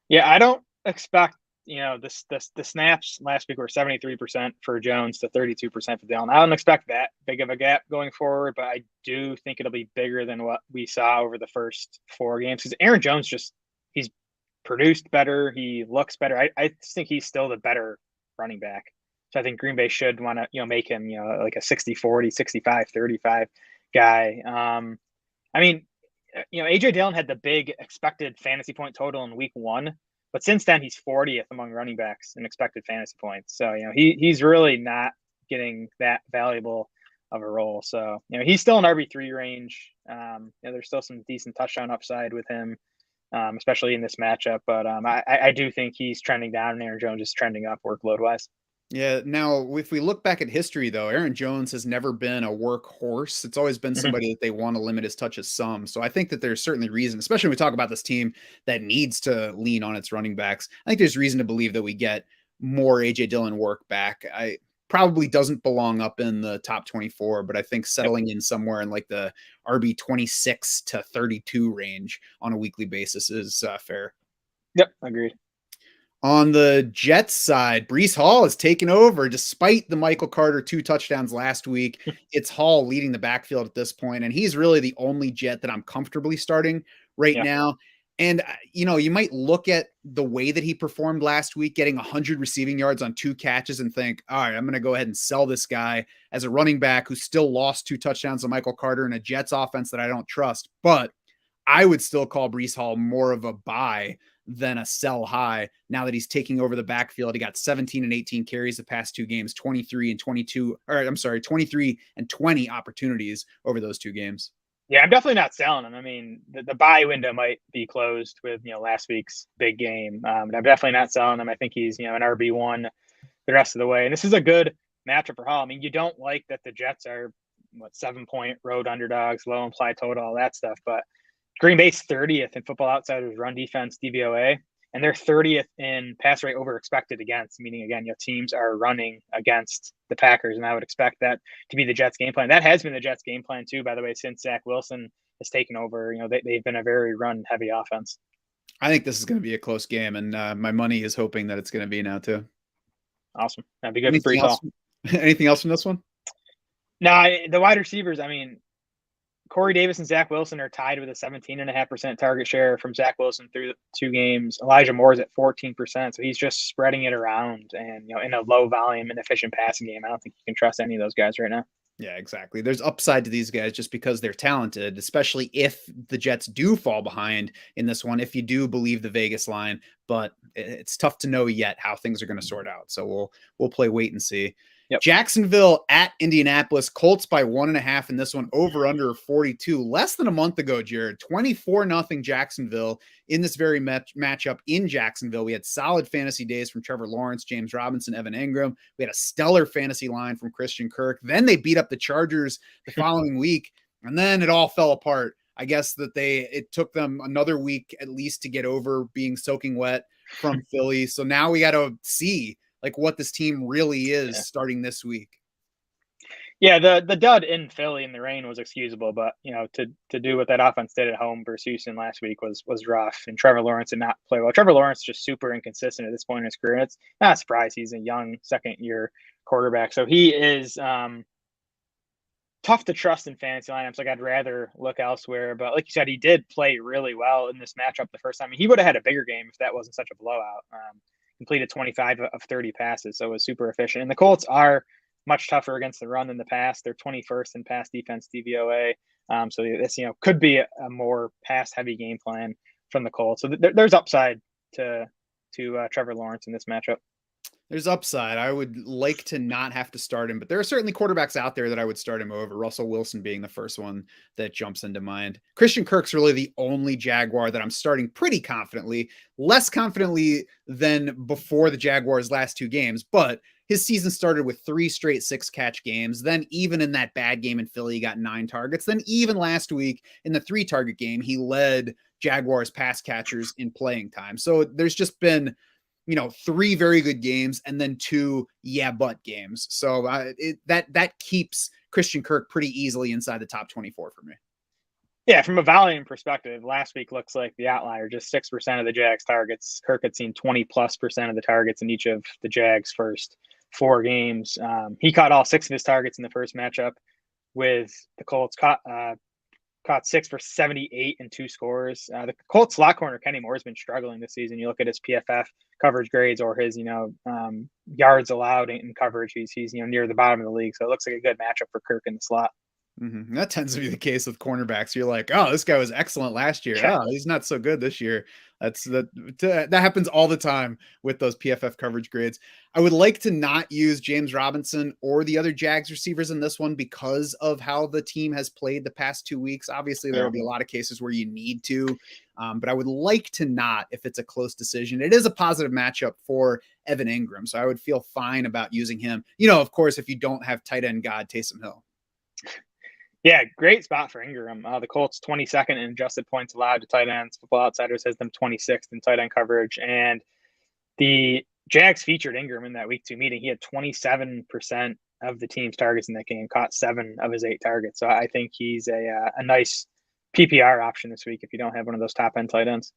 Yeah, I don't expect, the snaps last week were 73% for Jones to 32% for Dillon. I don't expect that big of a gap going forward, but I do think it'll be bigger than what we saw over the first 4 games. Because Aaron Jones he's produced better. He looks better. I just think he's still the better running back. So I think Green Bay should want to, make him, like a 60-40, 65-35 guy. I mean, AJ Dillon had the big expected fantasy point total in week 1, but since then he's 40th among running backs in expected fantasy points. So, he's really not getting that valuable of a role. So, he's still in RB3 range. There's still some decent touchdown upside with him, especially in this matchup. But I do think he's trending down and Aaron Jones is trending up workload wise. Yeah. Now, if we look back at history, though, Aaron Jones has never been a workhorse. It's always been somebody that they want to limit his touches some. So I think that there's certainly reason, especially when we talk about this team that needs to lean on its running backs. I think there's reason to believe that we get more A.J. Dillon work back. I probably doesn't belong up in the top 24, but I think settling in somewhere in like the RB 26 to 32 range on a weekly basis is fair. Yep, agreed. On the Jets side, Breece Hall has taken over despite the Michael Carter 2 touchdowns last week. It's Hall leading the backfield at this point, and he's really the only Jet that I'm comfortably starting right now. And, you might look at the way that he performed last week, getting 100 receiving yards on 2 catches and think, all right, I'm going to go ahead and sell this guy as a running back who still lost 2 touchdowns to Michael Carter in a Jets offense that I don't trust. But I would still call Breece Hall more of a buy than a sell high now that he's taking over the backfield. He got 17 and 18 carries the past 2 games, 23 and 20 opportunities over those 2 games. Yeah, I'm definitely not selling him. I mean, the buy window might be closed with, last week's big game. But I'm definitely not selling him. I think he's, an RB1 the rest of the way. And this is a good matchup for Hall. I mean, you don't like that the Jets are 7-point road underdogs, low implied total, all that stuff. But Green Bay's 30th in Football Outsiders run defense DVOA, and they're 30th in pass rate over expected against, meaning, again, teams are running against the Packers, and I would expect that to be the Jets' game plan. That has been the Jets' game plan, too, by the way, since Zach Wilson has taken over. They've been a very run-heavy offense. I think this is going to be a close game, and my money is hoping that it's going to be now, too. Awesome. That'd be good for Breece Hall. Anything else from this one? No, the wide receivers, I mean, Corey Davis and Zach Wilson are tied with a 17.5% target share from Zach Wilson through 2 games. Elijah Moore's at 14%, so he's just spreading it around. And in a low volume, inefficient passing game, I don't think you can trust any of those guys right now. Yeah, exactly. There's upside to these guys just because they're talented, especially if the Jets do fall behind in this one, if you do believe the Vegas line, but it's tough to know yet how things are going to sort out. So we'll play wait and see. Yep. Jacksonville at Indianapolis, Colts by 1.5 in this one, over under 42. Less than a month ago, Jared, 24-0 Jacksonville in this very matchup in Jacksonville. We had solid fantasy days from Trevor Lawrence, James Robinson, Evan Engram. We had a stellar fantasy line from Christian Kirk. Then they beat up the Chargers the following week, and then it all fell apart. I guess that it took them another week at least to get over being soaking wet from Philly. So now we got to see what this team really is starting this week. Yeah, the dud in Philly in the rain was excusable, but to do what that offense did at home versus Houston last week was rough. And Trevor Lawrence did not play well. Trevor Lawrence is just super inconsistent at this point in his career. It's not a surprise. He's a young second-year quarterback, so he is tough to trust in fantasy lineups. I'd rather look elsewhere. But like you said, he did play really well in this matchup the first time. I mean, he would have had a bigger game if that wasn't such a blowout. Completed 25 of 30 passes, so it was super efficient. And the Colts are much tougher against the run than the pass. They're 21st in pass defense DVOA. So this, could be a more pass-heavy game plan from the Colts. So there's upside to Trevor Lawrence in this matchup. There's upside. I would like to not have to start him, but there are certainly quarterbacks out there that I would start him over, Russell Wilson being the first one that jumps into mind. Christian Kirk's really the only Jaguar that I'm starting pretty confidently, less confidently than before the Jaguars' last 2 games, but his season started with 3 straight 6-catch games. Then even in that bad game in Philly, he got 9 targets. Then even last week in the 3-target game, he led Jaguars pass catchers in playing time. So there's just been, 3 very good games and then 2 but games. So that keeps Christian Kirk pretty easily inside the top 24 for me. Yeah, from a volume perspective, last week looks like the outlier. Just 6% of the Jags targets. Kirk had seen 20+% of the targets in each of the Jags' first 4 games. He caught all 6 of his targets in the first matchup with the Colts. Caught 6 for 78 and 2 scores. The Colts slot corner Kenny Moore has been struggling this season. You look at his PFF coverage grades or his yards allowed in coverage. He's near the bottom of the league. So it looks like a good matchup for Kirk in the slot. Mm-hmm. That tends to be the case with cornerbacks. You're like, oh, this guy was excellent last year. Yeah. Oh, he's not so good this year. That happens all the time with those PFF coverage grades. I would like to not use James Robinson or the other Jags receivers in this one because of how the team has played the past 2 weeks. Obviously, there will be a lot of cases where you need to, but I would like to not if it's a close decision. It is a positive matchup for Evan Ingram, so I would feel fine about using him. Of course, if you don't have tight end god Taysom Hill. Yeah, great spot for Ingram. The Colts 22nd in adjusted points allowed to tight ends. Football Outsiders has them 26th in tight end coverage. And the Jags featured Ingram in that week 2 meeting. He had 27% of the team's targets in that game, caught 7 of his 8 targets. So I think he's a nice PPR option this week if you don't have one of those top end tight ends.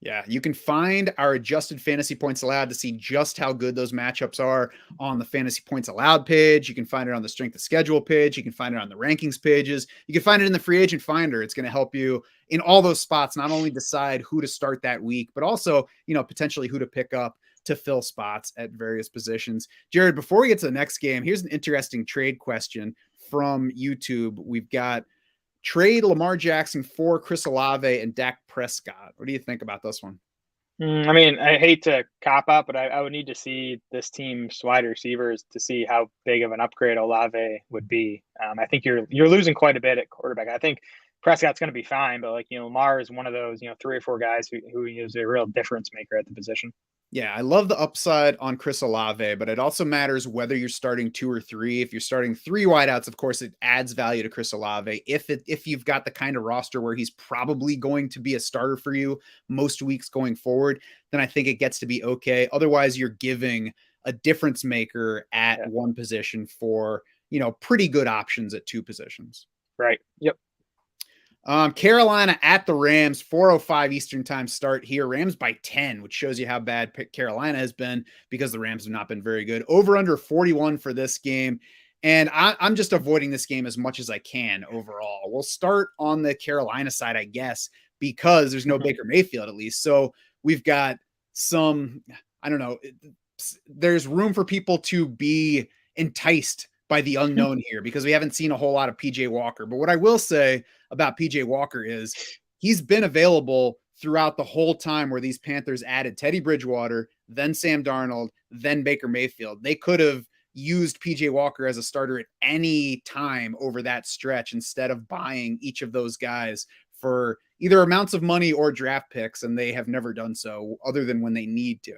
Yeah, you can find our adjusted fantasy points allowed to see just how good those matchups are on the fantasy points allowed page. You can find it on the strength of schedule page. You can find it on the rankings pages. You can find it in the free agent finder. It's going to help you in all those spots, not only decide who to start that week, but also, potentially who to pick up to fill spots at various positions. Jared, before we get to the next game, here's an interesting trade question from YouTube. We've got trade Lamar Jackson for Chris Olave and Dak Prescott. What do you think about this one? I mean, I hate to cop out, but I would need to see this team's wide receivers to see how big of an upgrade Olave would be. I think you're losing quite a bit at quarterback. I think Prescott's going to be fine, but Lamar is one of those 3 or 4 guys who is a real difference maker at the position. Yeah, I love the upside on Chris Olave, but it also matters whether you're starting 2 or 3. If you're starting 3 wideouts, of course, it adds value to Chris Olave. If you've got the kind of roster where he's probably going to be a starter for you most weeks going forward, then I think it gets to be okay. Otherwise, you're giving a difference maker at one position for, pretty good options at 2 positions. Right. Yep. Carolina at the Rams, 4:05 Eastern time start here. Rams by 10, which shows you how bad Carolina has been because the Rams have not been very good. Over under 41 for this game. And I'm just avoiding this game as much as I can overall. We'll start on the Carolina side, I guess, because there's no Baker Mayfield at least. So we've got some, I don't know, there's room for people to be enticed by the unknown here because we haven't seen a whole lot of PJ Walker. But what I will say about PJ Walker is he's been available throughout the whole time where these Panthers added Teddy Bridgewater, then Sam Darnold, then Baker Mayfield. They could have used PJ Walker as a starter at any time over that stretch instead of buying each of those guys for either amounts of money or draft picks, and they have never done so other than when they need to.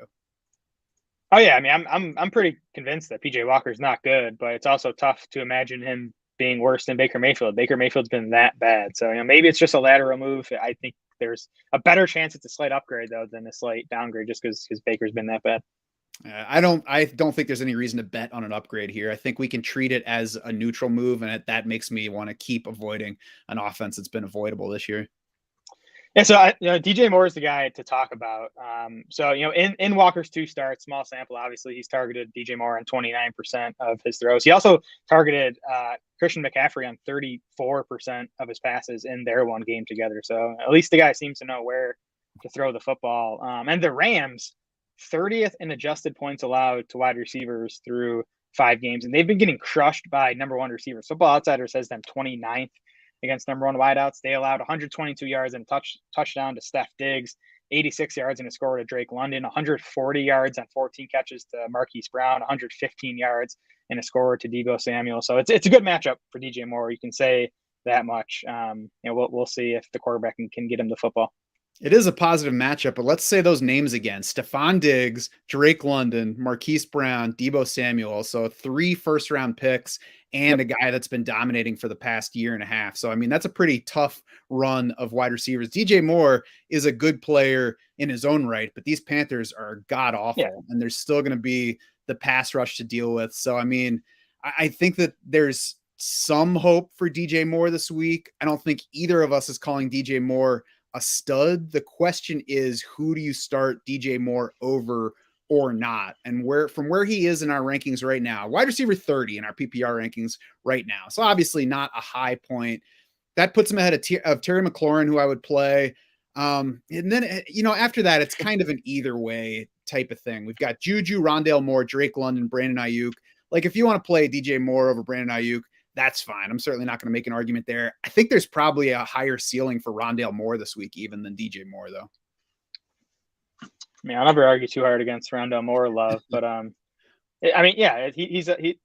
Oh yeah, I mean, I'm pretty convinced that PJ Walker's not good, but it's also tough to imagine him being worse than Baker Mayfield. Baker Mayfield's been that bad, so maybe it's just a lateral move. I think there's a better chance it's a slight upgrade though than a slight downgrade, just because Baker's been that bad. I don't think there's any reason to bet on an upgrade here. I think we can treat it as a neutral move, and that makes me want to keep avoiding an offense that's been avoidable this year. Yeah, so DJ Moore is the guy to talk about. In Walker's 2 starts, small sample, obviously he's targeted DJ Moore on 29% of his throws. He also targeted Christian McCaffrey on 34% of his passes in their 1 game together. So at least the guy seems to know where to throw the football. And the Rams, 30th in adjusted points allowed to wide receivers through 5 games, and they've been getting crushed by number 1 receivers. Football Outsiders says them 29th against number 1 wideouts. They allowed 122 yards and a touchdown to Steph Diggs, 86 yards and a score to Drake London, 140 yards and 14 catches to Marquise Brown, 115 yards and a score to Deebo Samuel. So it's a good matchup for DJ Moore. You can say that much. We'll see if the quarterback can get him the football. It is a positive matchup, but let's say those names again: Stephon Diggs, Drake London, Marquise Brown, Debo Samuel. So 3 first-round picks and Yep. a guy that's been dominating for the past year and a half. So I mean, that's a pretty tough run of wide receivers. DJ Moore is a good player in his own right, but these Panthers are god Yeah. awful, and there's still going to be the pass rush to deal with. So I mean, I think that there's some hope for DJ Moore this week. I don't think either of us is calling DJ Moore a stud. The question is, who do you start DJ Moore over or not? And where he is in our rankings right now, wide receiver 30 in our PPR rankings right now. So obviously not a high point. That puts him ahead of Terry McLaurin, who I would play. And then, after that, it's kind of an either way type of thing. We've got Juju, Rondale Moore, Drake London, Brandon Ayuk. Like, if you want to play DJ Moore over Brandon Ayuk, that's fine. I'm certainly not going to make an argument there. I think there's probably a higher ceiling for Rondale Moore this week, even than DJ Moore, though. I mean, I'll never argue too hard against Rondale Moore love, but I mean, yeah,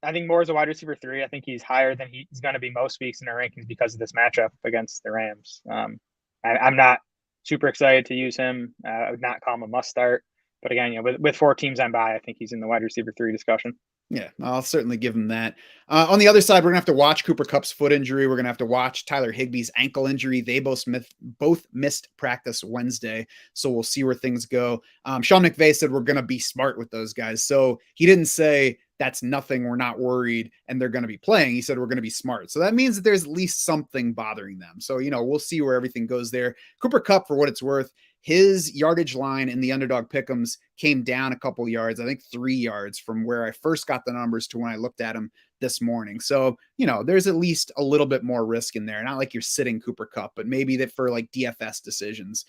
I think Moore is a wide receiver 3. I think he's higher than he's going to be most weeks in our rankings because of this matchup against the Rams. I'm not super excited to use him. I would not call him a must start, but again, with 4 teams on bye, I think he's in the wide receiver 3 discussion. Yeah, I'll certainly give him that. On the other side, we're going to have to watch Cooper Kupp's foot injury. We're going to have to watch Tyler Higbee's ankle injury. They both missed practice Wednesday, so we'll see where things go. Sean McVay said we're going to be smart with those guys. So he didn't say that's nothing, we're not worried, and they're going to be playing. He said we're going to be smart. So that means that there's at least something bothering them. So, we'll see where everything goes there. Cooper Kupp, for what it's worth, his yardage line in the underdog pick'ems came down a couple yards, I think 3 yards from where I first got the numbers to when I looked at him this morning. So, there's at least a little bit more risk in there. Not like you're sitting Cooper Kupp, but maybe that for like DFS decisions,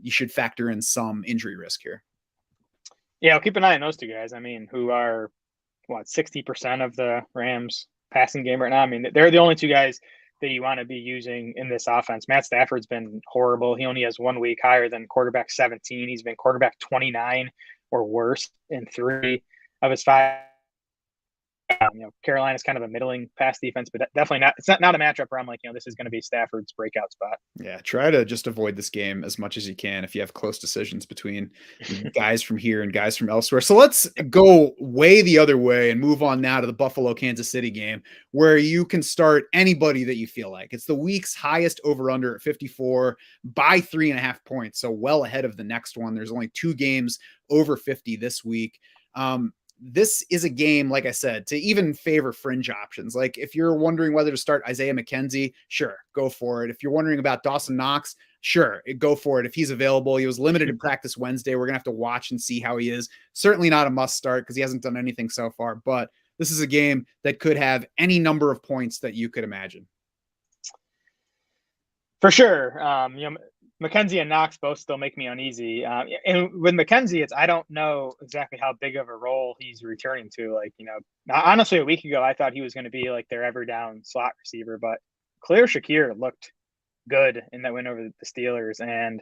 you should factor in some injury risk here. Yeah, I'll keep an eye on those 2 guys. I mean, who are 60% of the Rams passing game right now. I mean, they're the only 2 guys that you want to be using in this offense. Matt Stafford's been horrible. He only has 1 week higher than quarterback 17. He's been quarterback 29 or worse in 3 of his 5. Carolina's kind of a middling pass defense, but definitely not. It's not a matchup where I'm like, this is going to be Stafford's breakout spot. Yeah, try to just avoid this game as much as you can if you have close decisions between guys from here and guys from elsewhere. So let's go way the other way and move on now to the Buffalo Kansas City game, where you can start anybody that you feel like. It's the week's highest over under at 54 by 3.5 points. So well ahead of the next one. There's only 2 games over 50 this week. This is a game, like I said, to even favor fringe options. Like, if you're wondering whether to start Isaiah McKenzie, sure, go for it. If you're wondering about Dawson Knox, sure, go for it. If he's available, he was limited in practice Wednesday. We're going to have to watch and see how he is. Certainly not a must start because he hasn't done anything so far, but this is a game that could have any number of points that you could imagine. For sure. McKenzie and Knox both still make me uneasy. And with McKenzie, I don't know exactly how big of a role he's returning to. Honestly, a week ago, I thought he was going to be like their every down slot receiver, but Khalil Shakir looked good in that win over the Steelers. And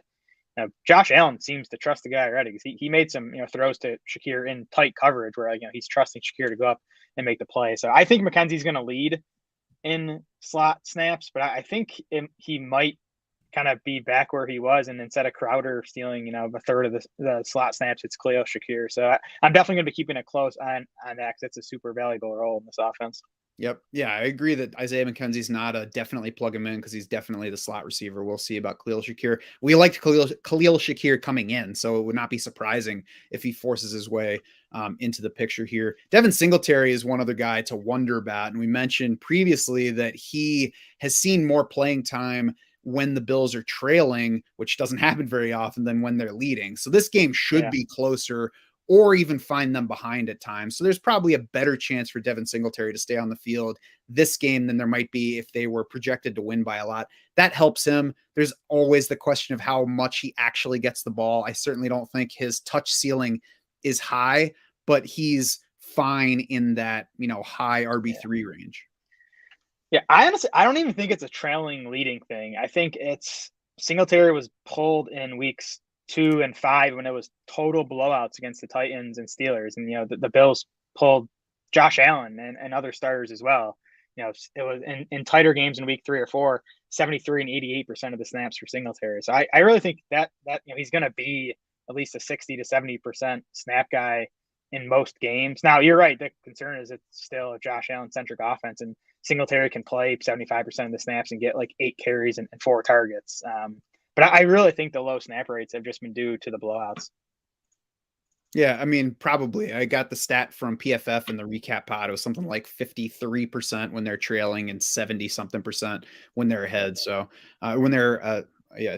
Josh Allen seems to trust the guy already because he made some throws to Shakir in tight coverage where he's trusting Shakir to go up and make the play. So I think McKenzie's going to lead in slot snaps, but I think he might kind of be back where he was, and instead of Crowder stealing a third of the slot snaps, it's Khalil Shakir. So I'm definitely going to be keeping a close eye on that because it's a super valuable role in this offense. Yep. Yeah, I agree that Isaiah McKenzie's not a definitely plug him in because he's definitely the slot receiver. We'll see about Khalil Shakir. We liked Khalil Shakir coming in, so it would not be surprising if he forces his way into the picture here. Devin Singletary is one other guy to wonder about, and we mentioned previously that he has seen more playing time when the Bills are trailing, which doesn't happen very often, than when they're leading. So this game should be closer or even find them behind at times. So there's probably a better chance for Devin Singletary to stay on the field this game than there might be if they were projected to win by a lot. That helps him. There's always the question of how much he actually gets the ball. I certainly don't think his touch ceiling is high, but he's fine in that, high RB3 range. Yeah, I don't even think it's a trailing leading thing. I think it's Singletary was pulled in weeks 2 and 5 when it was total blowouts against the Titans and Steelers. And, the Bills pulled Josh Allen and other starters as well. it was in tighter games in week 3 or 4, 73 and 88% of the snaps for Singletary. So I really think that he's going to be at least a 60 to 70% snap guy in most games. Now you're right. The concern is it's still a Josh Allen centric offense, and Singletary can play 75% of the snaps and get like 8 carries and 4 targets. But I really think the low snap rates have just been due to the blowouts. Yeah, I mean, probably. I got the stat from PFF in the recap pod. It was something like 53% when they're trailing and 70 something percent when they're ahead. So yeah,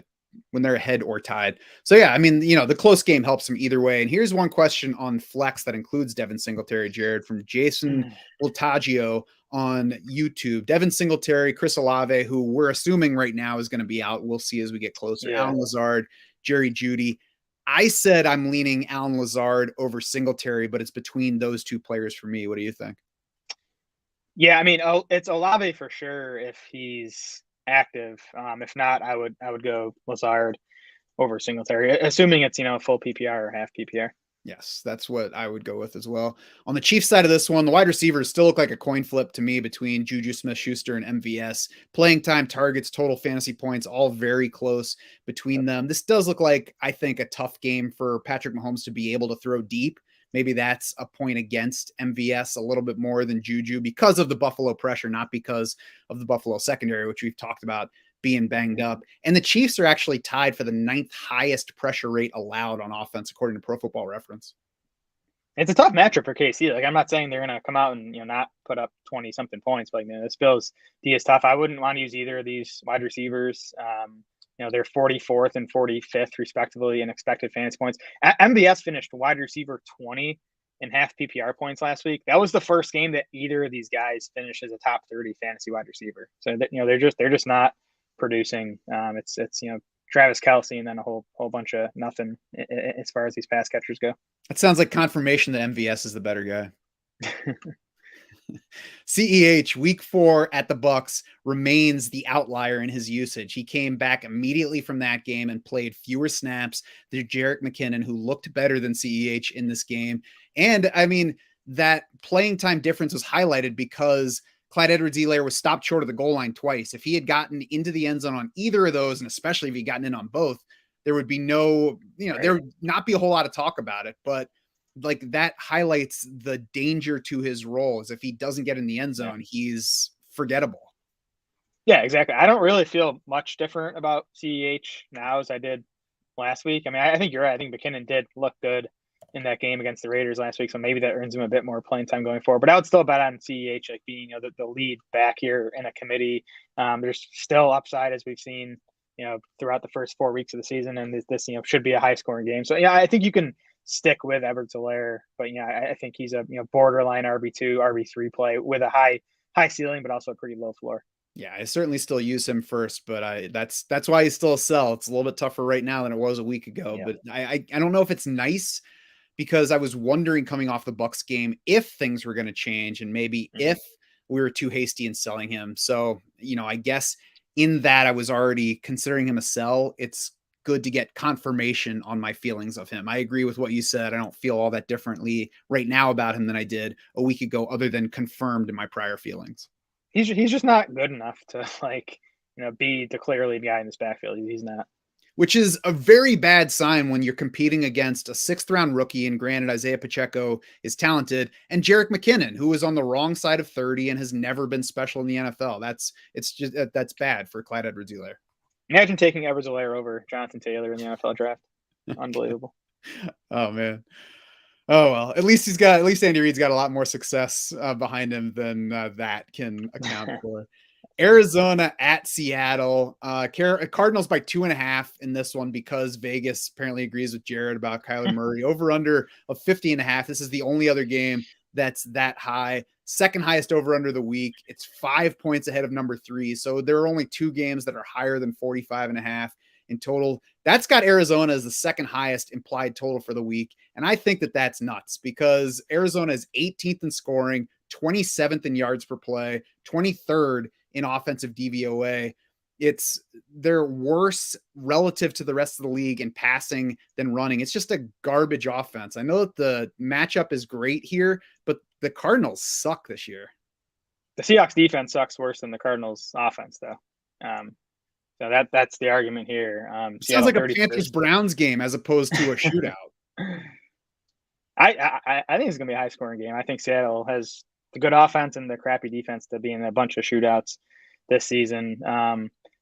when they're ahead or tied. So yeah, I mean, the close game helps them either way. And here's one question on flex that includes Devin Singletary, Jared, from Jason Voltaggio on YouTube. Devin Singletary, Chris Olave, who we're assuming right now is going to be out. We'll see as we get closer. Yeah. Allen Lazard, Jerry Jeudy. I said I'm leaning Allen Lazard over Singletary, but it's between those two players for me. What do you think? Yeah, I mean, it's Olave for sure if he's active. If not, I would go Lazard over Singletary, assuming it's full PPR or half PPR. Yes, that's what I would go with as well. On the Chiefs side of this one, the wide receivers still look like a coin flip to me between Juju Smith-Schuster and MVS. Playing time, targets, total fantasy points, all very close between them. This does look like, I think, a tough game for Patrick Mahomes to be able to throw deep. Maybe that's a point against MVS a little bit more than Juju because of the Buffalo pressure, not because of the Buffalo secondary, which we've talked about being banged up. And the Chiefs are actually tied for the 9th highest pressure rate allowed on offense, according to Pro Football Reference. It's a tough matchup for KC. Like, I'm not saying they're going to come out and not put up 20 something points, but this Bills D is tough. I wouldn't want to use either of these wide receivers. They're 44th and 45th respectively in expected fantasy points. MVS finished wide receiver 20 in half PPR points last week. That was the first game that either of these guys finished as a top 30 fantasy wide receiver. So that they're just not producing. It's Travis Kelce and then a whole bunch of nothing as far as these pass catchers go. It sounds like confirmation that MVS is the better guy. CEH week 4 at the Bucks remains the outlier in his usage. He came back immediately from that game and played fewer snaps than Jerick McKinnon, who looked better than CEH in this game. And I mean, that playing time difference was highlighted because Clyde Edwards-Helaire was stopped short of the goal line twice. If he had gotten into the end zone on either of those, and especially if he'd gotten in on both, there would be no, there would not be a whole lot of talk about it. But like that highlights the danger to his role. Is if he doesn't get in the end zone, he's forgettable. Yeah, exactly. I don't really feel much different about CEH now as I did last week. I mean, I think you're right. I think McKinnon did look good in that game against the Raiders last week, so maybe that earns him a bit more playing time going forward. But I would still bet on CEH like being the lead back here in a committee. There's still upside as we've seen throughout the first 4 weeks of the season, and this should be a high scoring game. So yeah, I think you can stick with Edwards-Helaire, but I think he's a borderline RB2, RB3 play with a high ceiling, but also a pretty low floor. Yeah, I certainly still use him first, but that's why he's still a sell. It's a little bit tougher right now than it was a week ago. Yeah. But I don't know if it's nice, because I was wondering coming off the Bucks game if things were going to change and maybe if we were too hasty in selling him. So, I guess in that I was already considering him a sell. It's good to get confirmation on my feelings of him. I agree with what you said. I don't feel all that differently right now about him than I did a week ago, other than confirmed in my prior feelings. He's just not good enough to be the clear lead guy in this backfield. He's not. Which is a very bad sign when you're competing against a 6th round rookie. And granted, Isaiah Pacheco is talented, and Jerick McKinnon, who is on the wrong side of 30 and has never been special in the NFL. That's bad for Clyde Edwards-Helaire. Imagine taking Edwards-Helaire over Jonathan Taylor in the NFL draft. Unbelievable. Oh man. Oh, well, at least Andy Reid's got a lot more success behind him than that can account for. Arizona at Seattle. Cardinals by 2.5 in this one because Vegas apparently agrees with Jared about Kyler Murray. Over under of 50.5. This is the only other game that's that high. Second highest over under the week. It's 5 points ahead of number 3. So there are only 2 games that are higher than 45.5 in total. That's got Arizona as the second highest implied total for the week. And I think that that's nuts because Arizona is 18th in scoring, 27th in yards per play, 23rd in offensive DVOA. They're worse relative to the rest of the league in passing than running. It's just a garbage offense. I know that the matchup is great here, but the Cardinals suck this year. The Seahawks defense sucks worse than the Cardinals offense, though. So that's the argument here. It sounds Seattle like a 31st. Panthers-Browns game as opposed to a shootout. I think it's gonna be a high scoring game. I think Seattle has the good offense and the crappy defense to be in a bunch of shootouts this season.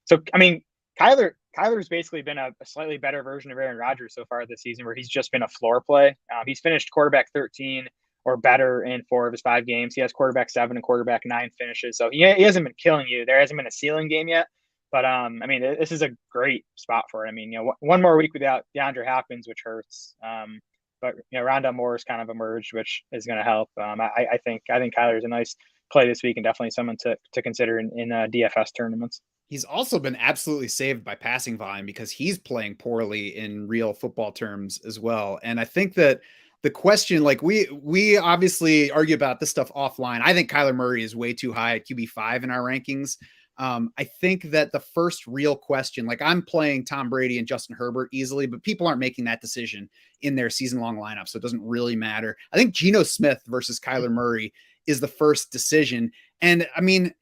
So I mean, Kyler's basically been a slightly better version of Aaron Rodgers so far this season, where he's just been a floor play. He's finished quarterback 13 or better in 4 of his 5 games. He has quarterback 7 and quarterback 9 finishes. So he hasn't been killing you. There hasn't been a ceiling game yet. But I mean, this is a great spot for it. I mean, one more week without DeAndre Hopkins, which hurts. But Rondell Moore's kind of emerged, which is going to help. I think Kyler's a nice play this week and definitely someone to consider in DFS tournaments. He's also been absolutely saved by passing volume because he's playing poorly in real football terms as well. And I think that the question, like we obviously argue about this stuff offline. I think Kyler Murray is way too high at QB5 in our rankings. I think that the first real question, like I'm playing Tom Brady and Justin Herbert easily, but people aren't making that decision in their season-long lineup, so it doesn't really matter. I think Geno Smith versus Kyler Murray is the first decision. And I mean,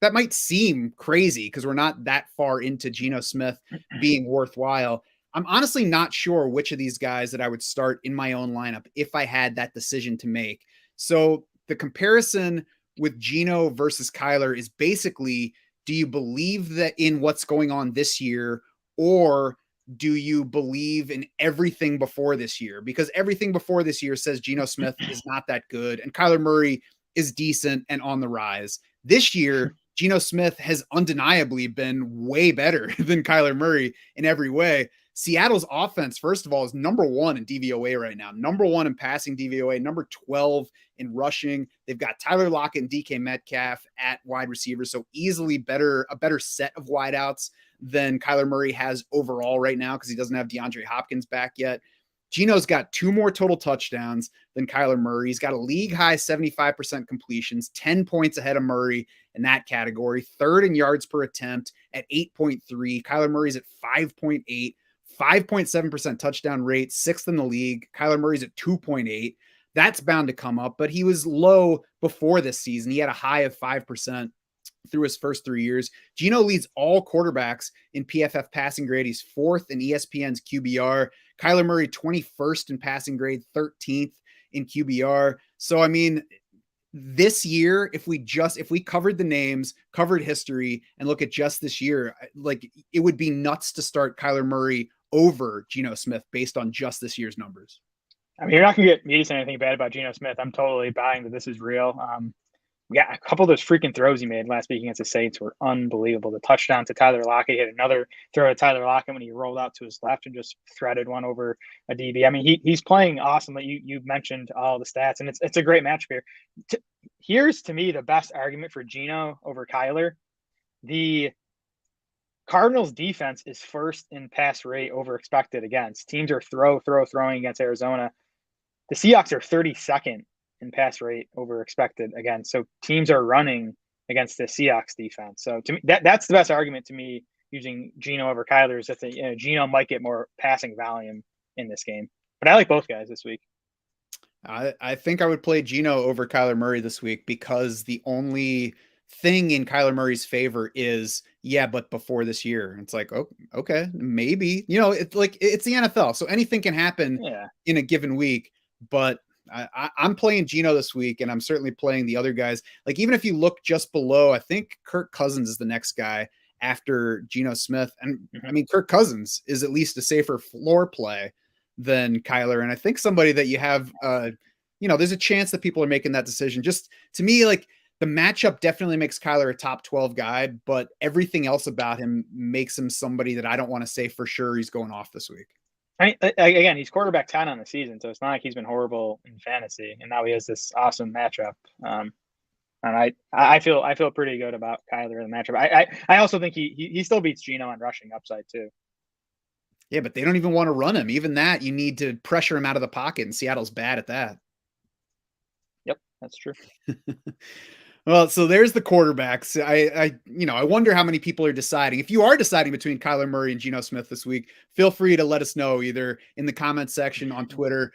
that might seem crazy because we're not that far into Geno Smith being worthwhile. I'm honestly not sure which of these guys that I would start in my own lineup if I had that decision to make. So the comparison with Geno versus Kyler is basically, do you believe that in what's going on this year, or do you believe in everything before this year? Because everything before this year says Geno Smith is not that good and Kyler Murray is decent and on the rise. This year, Geno Smith has undeniably been way better than Kyler Murray in every way. Seattle's offense, first of all, is number 1 in DVOA right now, number 1 in passing DVOA, number 12 in rushing. They've got Tyler Lockett and DK Metcalf at wide receiver, so easily a better set of wideouts than Kyler Murray has overall right now because he doesn't have DeAndre Hopkins back yet. Geno's got 2 more total touchdowns than Kyler Murray. He's got a league-high 75% completions, 10 points ahead of Murray in that category, 3rd in yards per attempt at 8.3. Kyler Murray's at 5.8. 5.7% touchdown rate, 6th in the league. Kyler Murray's at 2.8. That's bound to come up, but he was low before this season. He had a high of 5% through his first 3 years. Geno leads all quarterbacks in PFF passing grade. He's 4th in ESPN's QBR. Kyler Murray, 21st in passing grade, 13th in QBR. So, I mean, this year, if we covered the names, covered history, and look at just this year, like it would be nuts to start Kyler Murray over Geno Smith based on just this year's numbers. I mean, you're not going to get me to say anything bad about Geno Smith. I'm totally buying that this is real. Yeah, a couple of those freaking throws he made last week against the Saints were unbelievable. The touchdown to Tyler Lockett, he had another throw to Tyler Lockett when he rolled out to his left and just threaded one over a DB. I mean, he's playing awesome. You mentioned all the stats, and it's a great matchup here. Here's, to me, the best argument for Geno over Kyler. The Cardinals defense is 1st in pass rate over expected against. Teams are throwing against Arizona. The Seahawks are 32nd in pass rate over expected against. So teams are running against the Seahawks defense. So to me, that's the best argument to me using Geno over Kyler is that Geno might get more passing volume in this game. But I like both guys this week. I think I would play Geno over Kyler Murray this week because the only thing in Kyler Murray's favor is, but before this year. It's like, oh, okay, maybe. It's like it's the NFL, so anything can happen in a given week. But I'm playing Geno this week, and I'm certainly playing the other guys. Like, even if you look just below, I think Kirk Cousins is the next guy after Geno Smith. And I mean, Kirk Cousins is at least a safer floor play than Kyler. And I think somebody that you have, there's a chance that people are making that decision. Just to me, like, the matchup definitely makes Kyler a top 12 guy, but everything else about him makes him somebody that I don't want to say for sure he's going off this week. Again, he's quarterback 10 on the season, so it's not like he's been horrible in fantasy, and now he has this awesome matchup. And I feel pretty good about Kyler in the matchup. I also think he still beats Geno on rushing upside too. Yeah, but they don't even want to run him. Even that, you need to pressure him out of the pocket, and Seattle's bad at that. Yep, that's true. Well, so there's the quarterbacks. I wonder how many people are deciding. If you are deciding between Kyler Murray and Geno Smith this week, feel free to let us know either in the comments section on Twitter,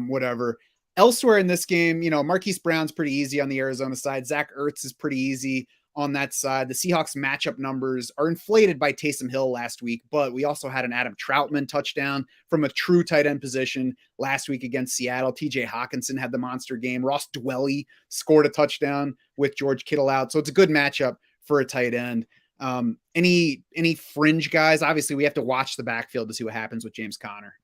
whatever. Elsewhere in this game, Marquise Brown's pretty easy on the Arizona side. Zach Ertz is pretty easy on that side. The Seahawks matchup numbers are inflated by Taysom Hill last week, but we also had an Adam Troutman touchdown from a true tight end position last week against Seattle. TJ Hawkinson had the monster game. Ross Dwelly scored a touchdown with George Kittle out. So it's a good matchup for a tight end. Any fringe guys? Obviously, we have to watch the backfield to see what happens with James Conner.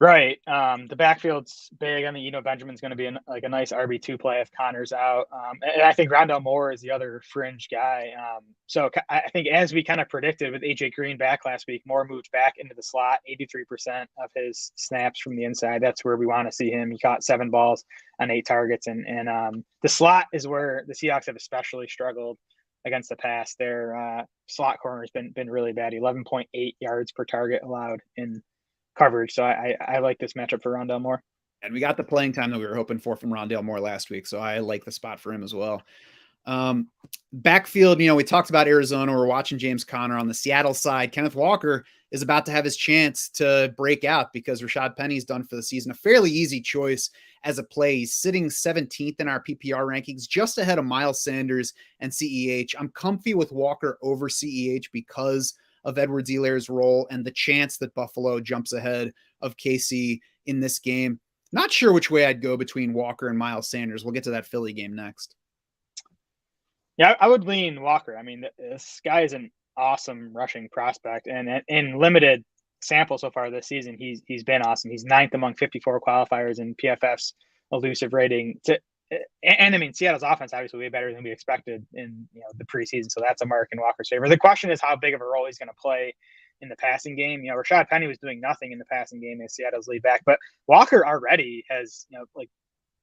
Right. The backfield's big. I mean, Benjamin's going to be a nice RB2 play if Connor's out. And I think Rondell Moore is the other fringe guy. So I think as we kind of predicted with AJ Green back last week, Moore moved back into the slot, 83% of his snaps from the inside. That's where we want to see him. He caught 7 balls on 8 targets. And the slot is where the Seahawks have especially struggled against the pass. Their slot corner has been really bad. 11.8 yards per target allowed in coverage. So I like this matchup for Rondell Moore. And we got the playing time that we were hoping for from Rondell Moore last week. So I like the spot for him as well. Backfield, we talked about Arizona. We're watching James Conner on the Seattle side. Kenneth Walker is about to have his chance to break out because Rashad Penny's done for the season. A fairly easy choice as a play. He's sitting 17th in our PPR rankings, just ahead of Miles Sanders and CEH. I'm comfy with Walker over CEH because of Edwards-Helaire's role and the chance that Buffalo jumps ahead of KC in this game. Not sure which way I'd go between Walker and Miles Sanders. We'll get to that Philly game next. Yeah, I would lean Walker. I mean, this guy is an awesome rushing prospect, and in limited sample so far this season, he's been awesome. He's 9th among 54 qualifiers in PFF's elusive rating. And I mean, Seattle's offense obviously way better than we expected in the preseason, so that's a mark in Walker's favor. The question is how big of a role he's going to play in the passing game. Rashad Penny was doing nothing in the passing game as Seattle's lead back, but Walker already has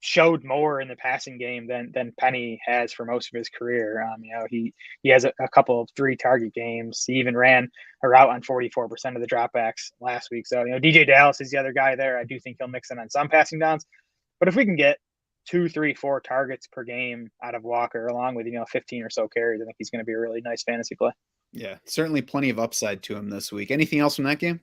showed more in the passing game than Penny has for most of his career. He has a couple of 3 target games. He even ran a route on 44% of the dropbacks last week. So DJ Dallas is the other guy there. I do think he'll mix in on some passing downs, but if we can get 2, 3, 4 targets per game out of Walker, along with 15 or so carries, I think he's going to be a really nice fantasy play. Yeah, certainly plenty of upside to him this week. Anything else from that game?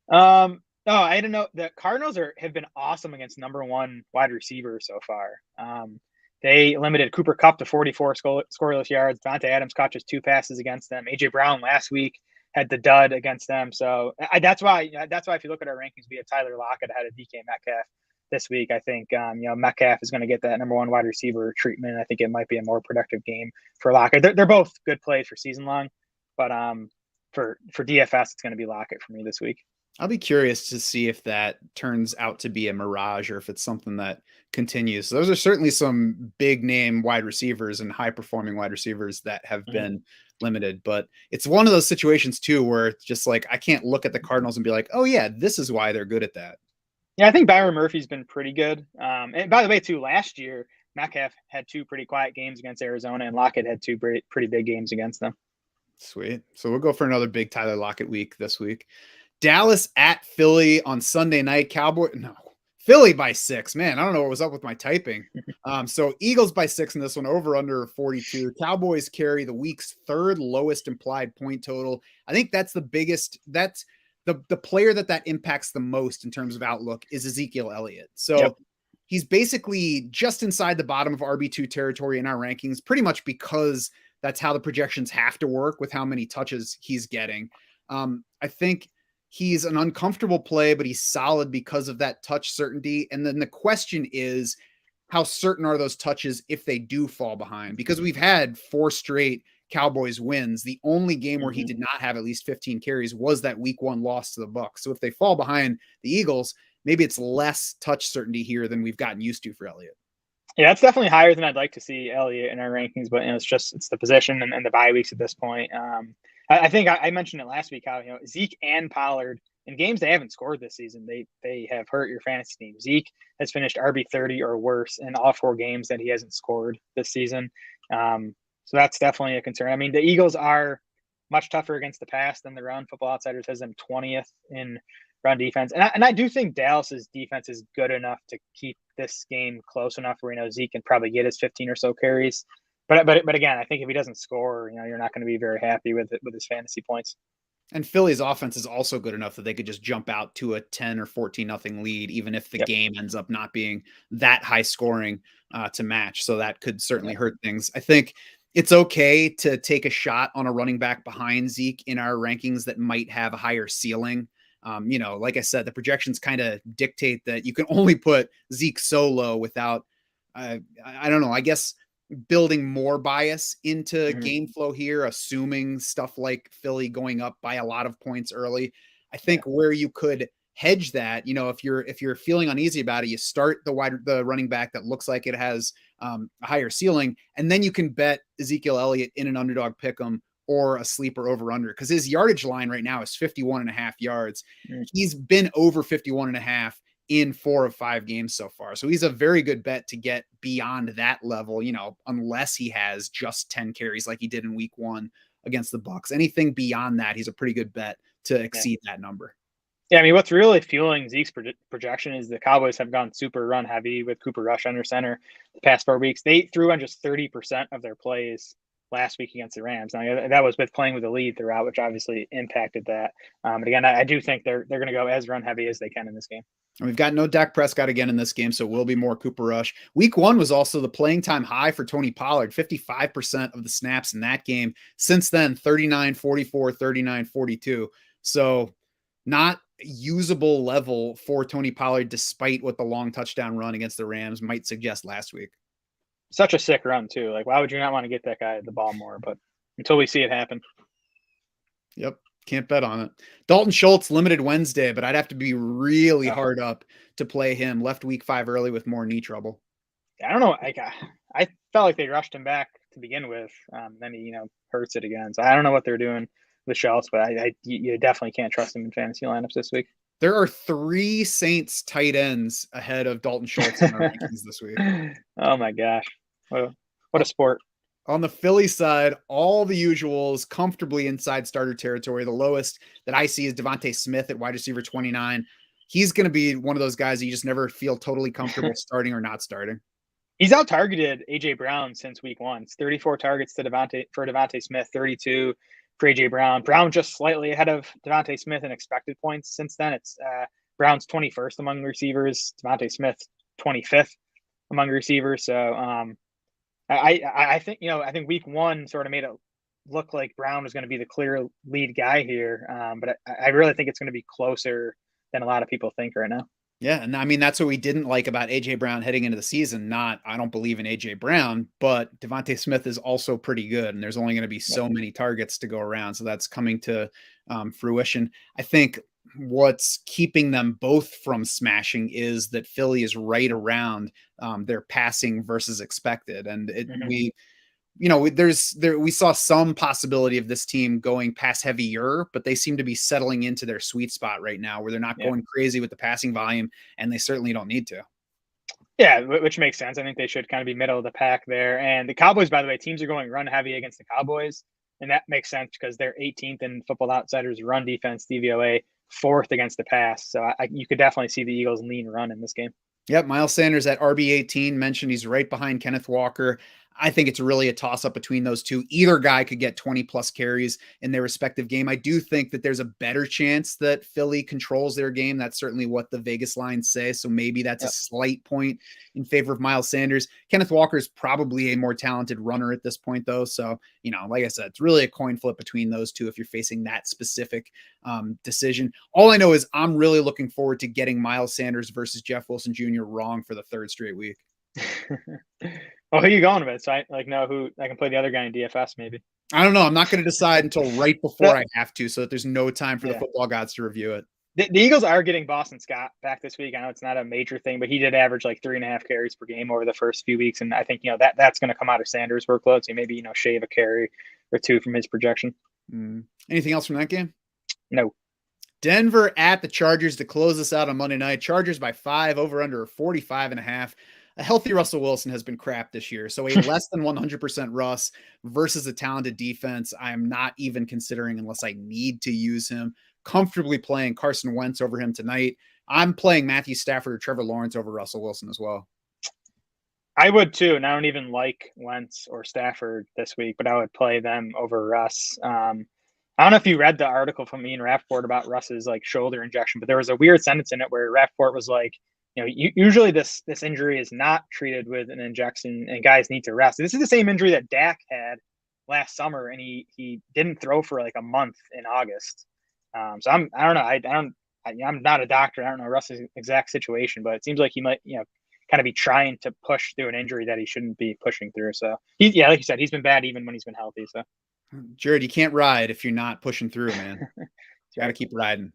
No, I don't know. The Cardinals have been awesome against number 1 wide receivers so far. They limited Cooper Kupp to 44 scoreless yards. Devontae Adams caught just 2 passes against them. AJ Brown last week had the dud against them. So that's why if you look at our rankings, we have Tyler Lockett ahead of DK Metcalf this week. I think Metcalf is going to get that number 1 wide receiver treatment. I think it might be a more productive game for Lockett. They're both good plays for season long, but for DFS, it's going to be Lockett for me this week. I'll be curious to see if that turns out to be a mirage or if it's something that continues. Those are certainly some big name wide receivers and high performing wide receivers that have been limited, but it's one of those situations too, where it's just like, I can't look at the Cardinals and be like, oh yeah, this is why they're good at that. Yeah, I think Byron Murphy's been pretty good. And by the way, too, last year, Metcalf had 2 pretty quiet games against Arizona, and Lockett had 2 pretty big games against them. Sweet. So we'll go for another big Tyler Lockett week this week. Dallas at Philly on Sunday night. Philly by 6. Man, I don't know what was up with my typing. So Eagles by 6 in this one, over under 42. Cowboys carry the week's 3rd lowest implied point total. I think that's the biggest. That's the player that impacts the most in terms of outlook is Ezekiel Elliott. So he's basically just inside the bottom of RB2 territory in our rankings, pretty much because that's how the projections have to work with how many touches he's getting. I think he's an uncomfortable play, but he's solid because of that touch certainty. And then the question is, how certain are those touches if they do fall behind? Because we've had 4 straight Cowboys wins. The only game where he did not have at least 15 carries was that week 1 loss to the Bucs. So if they fall behind the Eagles, maybe it's less touch certainty here than we've gotten used to for Elliott. Yeah, it's definitely higher than I'd like to see Elliott in our rankings, but it's the position and the bye weeks at this point. I think I mentioned it last week how Zeke and Pollard in games they haven't scored this season, they have hurt your fantasy team. Zeke has finished RB30 or worse in all 4 games that he hasn't scored this season. So that's definitely a concern. I mean, the Eagles are much tougher against the pass than the run. Football Outsiders has them 20th in run defense. And I do think Dallas's defense is good enough to keep this game close enough where Zeke can probably get his 15 or so carries. But again, I think if he doesn't score, you're not going to be very happy with his fantasy points. And Philly's offense is also good enough that they could just jump out to a 10 or 14 nothing lead, even if the Yep. game ends up not being that high scoring to match. So that could certainly Yep. hurt things. I think it's okay to take a shot on a running back behind Zeke in our rankings that might have a higher ceiling. Like I said, the projections kind of dictate that you can only put Zeke so low without, I don't know, I guess building more bias into Mhm. game flow here, assuming stuff like Philly going up by a lot of points early. I Yeah. think where you could hedge that, if you're feeling uneasy about it, you start the running back that looks like it has a higher ceiling, and then you can bet Ezekiel Elliott in an underdog pick'em or a sleeper over under because his yardage line right now is 51 and a half yards. Mm. He's been over 51 and a half in 4 of 5 games so far. So he's a very good bet to get beyond that level, unless he has just 10 carries like he did in week 1 against the Bucks. Anything beyond that, he's a pretty good bet to Yeah. exceed that number. Yeah, I mean, what's really fueling Zeke's projection is the Cowboys have gone super run heavy with Cooper Rush under center the past 4 weeks. They threw on just 30% of their plays last week against the Rams. Now that was with playing with the lead throughout, which obviously impacted that. But again, I do think they're going to go as run heavy as they can in this game. And we've got no Dak Prescott again in this game, so it will be more Cooper Rush. Week 1 was also the playing time high for Tony Pollard, 55% of the snaps in that game. Since then, 39-44, 39-42. So not usable level for Tony Pollard, despite what the long touchdown run against the Rams might suggest last week. Such a sick run, too. Like, why would you not want to get that guy the ball more? But until we see it happen. Yep. Can't bet on it. Dalton Schultz limited Wednesday, but I'd have to be really hard up to play him. Left week 5 early with more knee trouble. I don't know. I felt like they rushed him back to begin with. Then he, hurts it again. So I don't know what they're doing with Schultz, but you definitely can't trust him in fantasy lineups this week. There are 3 Saints tight ends ahead of Dalton Schultz in our rankings this week. Oh my gosh. What a sport. On the Philly side, all the usuals comfortably inside starter territory. The lowest that I see is Devontae Smith at wide receiver 29. He's going to be one of those guys that you just never feel totally comfortable starting or not starting. He's out targeted AJ Brown since week 1. It's 34 targets to Devontae Smith, 32 for AJ Brown. Brown just slightly ahead of Devontae Smith in expected points since then. It's Brown's 21st among receivers, Devontae Smith 25th among receivers. So I think I think week 1 sort of made it look like Brown was going to be the clear lead guy here, but I really think it's going to be closer than a lot of people think right now. Yeah, and I mean that's what we didn't like about AJ Brown heading into the season. Not I don't believe in AJ Brown, but Devontae Smith is also pretty good, and there's only going to be so many targets to go around, so that's coming to fruition. I think what's keeping them both from smashing is that Philly is right around their passing versus expected, and we we saw some possibility of this team going pass heavier, but they seem to be settling into their sweet spot right now where they're not going crazy with the passing volume, and they certainly don't need to. Yeah, which makes sense. I think they should kind of be middle of the pack there. And the Cowboys, by the way, teams are going run heavy against the Cowboys. And that makes sense because they're 18th in Football Outsiders run defense, DVOA, 4th against the pass. So you could definitely see the Eagles lean run in this game. Yep, Miles Sanders at RB18 mentioned he's right behind Kenneth Walker. I think it's really a toss-up between those two. Either guy could get 20-plus carries in their respective game. I do think that there's a better chance that Philly controls their game. That's certainly what the Vegas lines say, so maybe that's a slight point in favor of Miles Sanders. Kenneth Walker is probably a more talented runner at this point, though, so, like I said, it's really a coin flip between those two if you're facing that specific decision. All I know is I'm really looking forward to getting Miles Sanders versus Jeff Wilson Jr. wrong for the 3rd straight week. Well, who are you going with? So I know who I can play the other guy in DFS maybe. I don't know. I'm not going to decide until right before I have to, so that there's no time for the football gods to review it. The Eagles are getting Boston Scott back this week. I know it's not a major thing, but he did average like 3.5 carries per game over the first few weeks, and I think that's going to come out of Sanders' workload. So maybe shave a carry or 2 from his projection. Anything else from that game? No. Denver at the Chargers to close us out on Monday night. Chargers by 5, over under 45.5. A healthy Russell Wilson has been crap this year. So a less than 100% Russ versus a talented defense, I am not even considering unless I need to use him. Comfortably playing Carson Wentz over him tonight. I'm playing Matthew Stafford or Trevor Lawrence over Russell Wilson as well. I would too, and I don't even like Wentz or Stafford this week, but I would play them over Russ. I don't know if you read the article from Ian Rappaport about Russ's like shoulder injection, but there was a weird sentence in it where Rappaport was like, usually this injury is not treated with an injection, and guys need to rest. This is the same injury that Dak had last summer, and he didn't throw for like a month in August. So I don't know. I'm not a doctor. I don't know Russ's exact situation, but it seems like he might kind of be trying to push through an injury that he shouldn't be pushing through. So like you said, he's been bad even when he's been healthy. So Jared, you can't ride if you're not pushing through, man. Got to right. keep riding.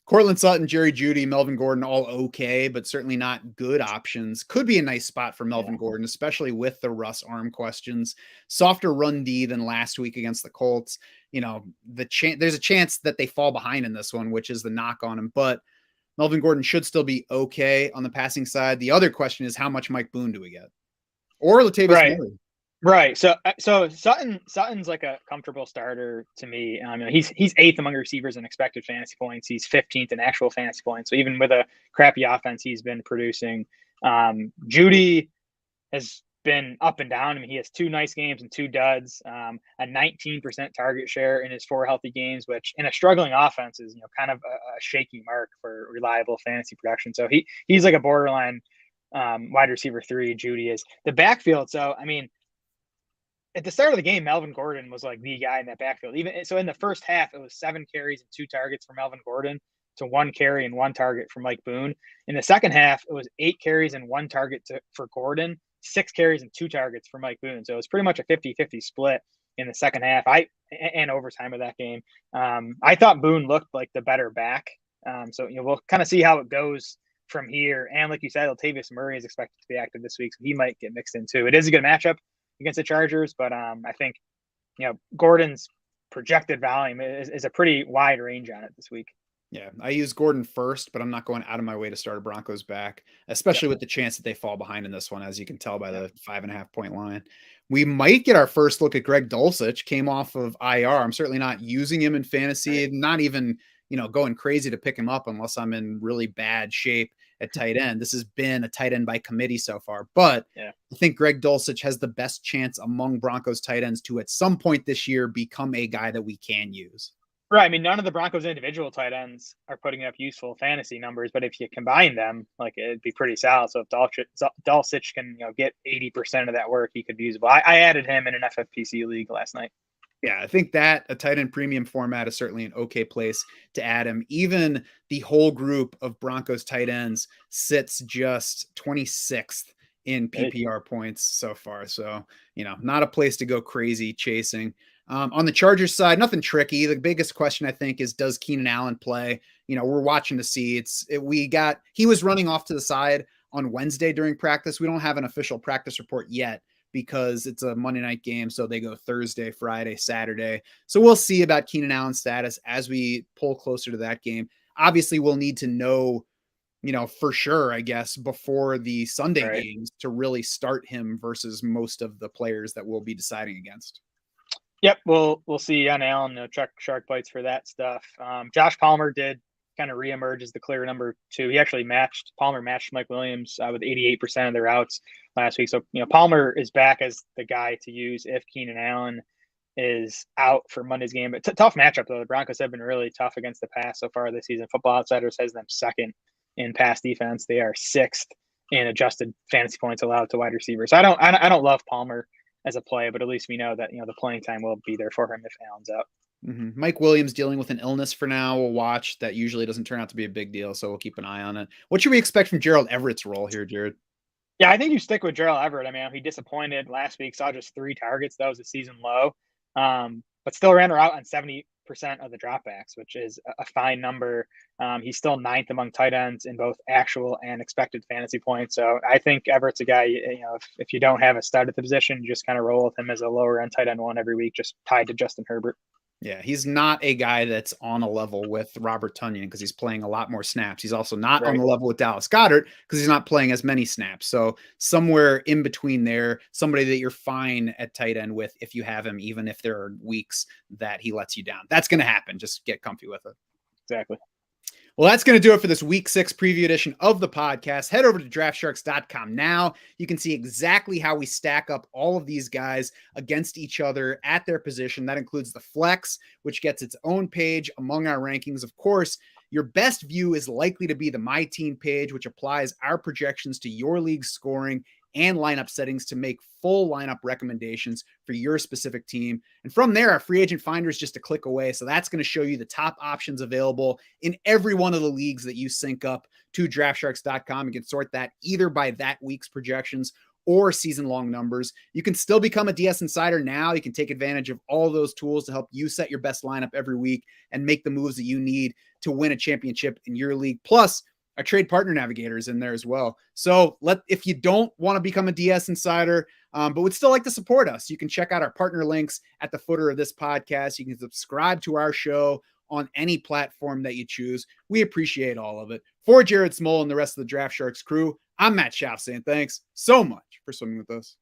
Cortland Sutton, Jerry Jeudy, Melvin Gordon, all okay, but certainly not good options. Could be a nice spot for Melvin Gordon, especially with the Russ arm questions. Softer run D than last week against the Colts. There's a chance that they fall behind in this one, which is the knock on him. But Melvin Gordon should still be okay on the passing side. The other question is, how much Mike Boone do we get? Or Latavius Murray? Right. So Sutton's like a comfortable starter to me. He's eighth among receivers in expected fantasy points. He's 15th in actual fantasy points. So even with a crappy offense, he's been producing. Jeudy has been up and down. I mean, he has 2 nice games and 2 duds. A 19% target share in his 4 healthy games, which in a struggling offense is kind of a shaky mark for reliable fantasy production. So he's like a borderline wide receiver 3. Jeudy is the backfield. So I mean, at the start of the game, Melvin Gordon was like the guy in that backfield. Even so, in the first half, it was 7 carries and 2 targets for Melvin Gordon to 1 carry and 1 target for Mike Boone. In the second half, it was 8 carries and 1 target for Gordon, 6 carries and 2 targets for Mike Boone. So it was pretty much a 50-50 split in the second half. And overtime of that game. I thought Boone looked like the better back. So we'll kind of see how it goes from here. And like you said, Latavius Murray is expected to be active this week, so he might get mixed in too. It is a good matchup against the Chargers, but I think Gordon's projected volume is a pretty wide range on it this week. Yeah, I use Gordon first, but I'm not going out of my way to start a Broncos back, especially with the chance that they fall behind in this one, as you can tell by the 5.5 point line. We might get our first look at Greg Dulcich, came off of IR. I'm certainly not using him in fantasy, not even going crazy to pick him up unless I'm in really bad shape at tight end. This has been a tight end by committee so far, but I think Greg Dulcich has the best chance among Broncos tight ends to at some point this year become a guy that we can use. Right. I mean, none of the Broncos individual tight ends are putting up useful fantasy numbers, but if you combine them, like it'd be pretty solid. So if Dulcich can get 80% of that work, he could be usable. I added him in an FFPC league last night. Yeah, I think that a tight end premium format is certainly an okay place to add him. Even the whole group of Broncos tight ends sits just 26th in PPR points so far. So, not a place to go crazy chasing. On the Chargers side, nothing tricky. The biggest question, I think, is does Keenan Allen play? We're watching to see. He was running off to the side on Wednesday during practice. We don't have an official practice report yet, because it's a Monday night game. So they go Thursday, Friday, Saturday. So we'll see about Keenan Allen's status as we pull closer to that game. Obviously, we'll need to know, for sure, I guess, before the Sunday games to really start him versus most of the players that we'll be deciding against. Yep. We'll see on Allen, check shark bites for that stuff. Josh Palmer did kind of reemerge as the clear number 2. He actually Palmer matched Mike Williams with 88% of their routes last week. So, Palmer is back as the guy to use if Keenan Allen is out for Monday's game. But tough matchup, though. The Broncos have been really tough against the pass so far this season. Football Outsiders has them 2nd in pass defense. They are 6th in adjusted fantasy points allowed to wide receivers. So I don't love Palmer as a play, but at least we know that, the playing time will be there for him if Allen's out. Mm-hmm. Mike Williams dealing with an illness for now. We'll watch. That usually doesn't turn out to be a big deal, so we'll keep an eye on it. What should we expect from Gerald Everett's role here, Jared? Yeah, I think you stick with Gerald Everett. I mean, he disappointed last week, saw just 3 targets. That was a season low, but still ran her out on 70% of the dropbacks, which is a fine number. He's still 9th among tight ends in both actual and expected fantasy points. So I think Everett's a guy, if you don't have a stud at the position, you just kind of roll with him as a lower end tight end 1 every week, just tied to Justin Herbert. Yeah, he's not a guy that's on a level with Robert Tonyan because he's playing a lot more snaps. He's also not on the level with Dallas Goedert because he's not playing as many snaps. So somewhere in between there, somebody that you're fine at tight end with if you have him, even if there are weeks that he lets you down. That's going to happen. Just get comfy with it. Exactly. Well, that's going to do it for this week 6 preview edition of the podcast. Head over to draftsharks.com now. You can see exactly how we stack up all of these guys against each other at their position. That includes the flex, which gets its own page among our rankings. Of course, your best view is likely to be the My Team page, which applies our projections to your league's scoring and lineup settings to make full lineup recommendations for your specific team. And from there, our free agent finder is just a click away. So that's going to show you the top options available in every one of the leagues that you sync up to draftsharks.com. You can sort that either by that week's projections or season-long numbers. You can still become a DS Insider now. You can take advantage of all those tools to help you set your best lineup every week and make the moves that you need to win a championship in your league. Plus, our trade partner navigators in there as well. So if you don't want to become a DS Insider, but would still like to support us, you can check out our partner links at the footer of this podcast. You can subscribe to our show on any platform that you choose. We appreciate all of it. For Jared Small and the rest of the Draft Sharks crew, I'm Matt Schaff saying thanks so much for swimming with us.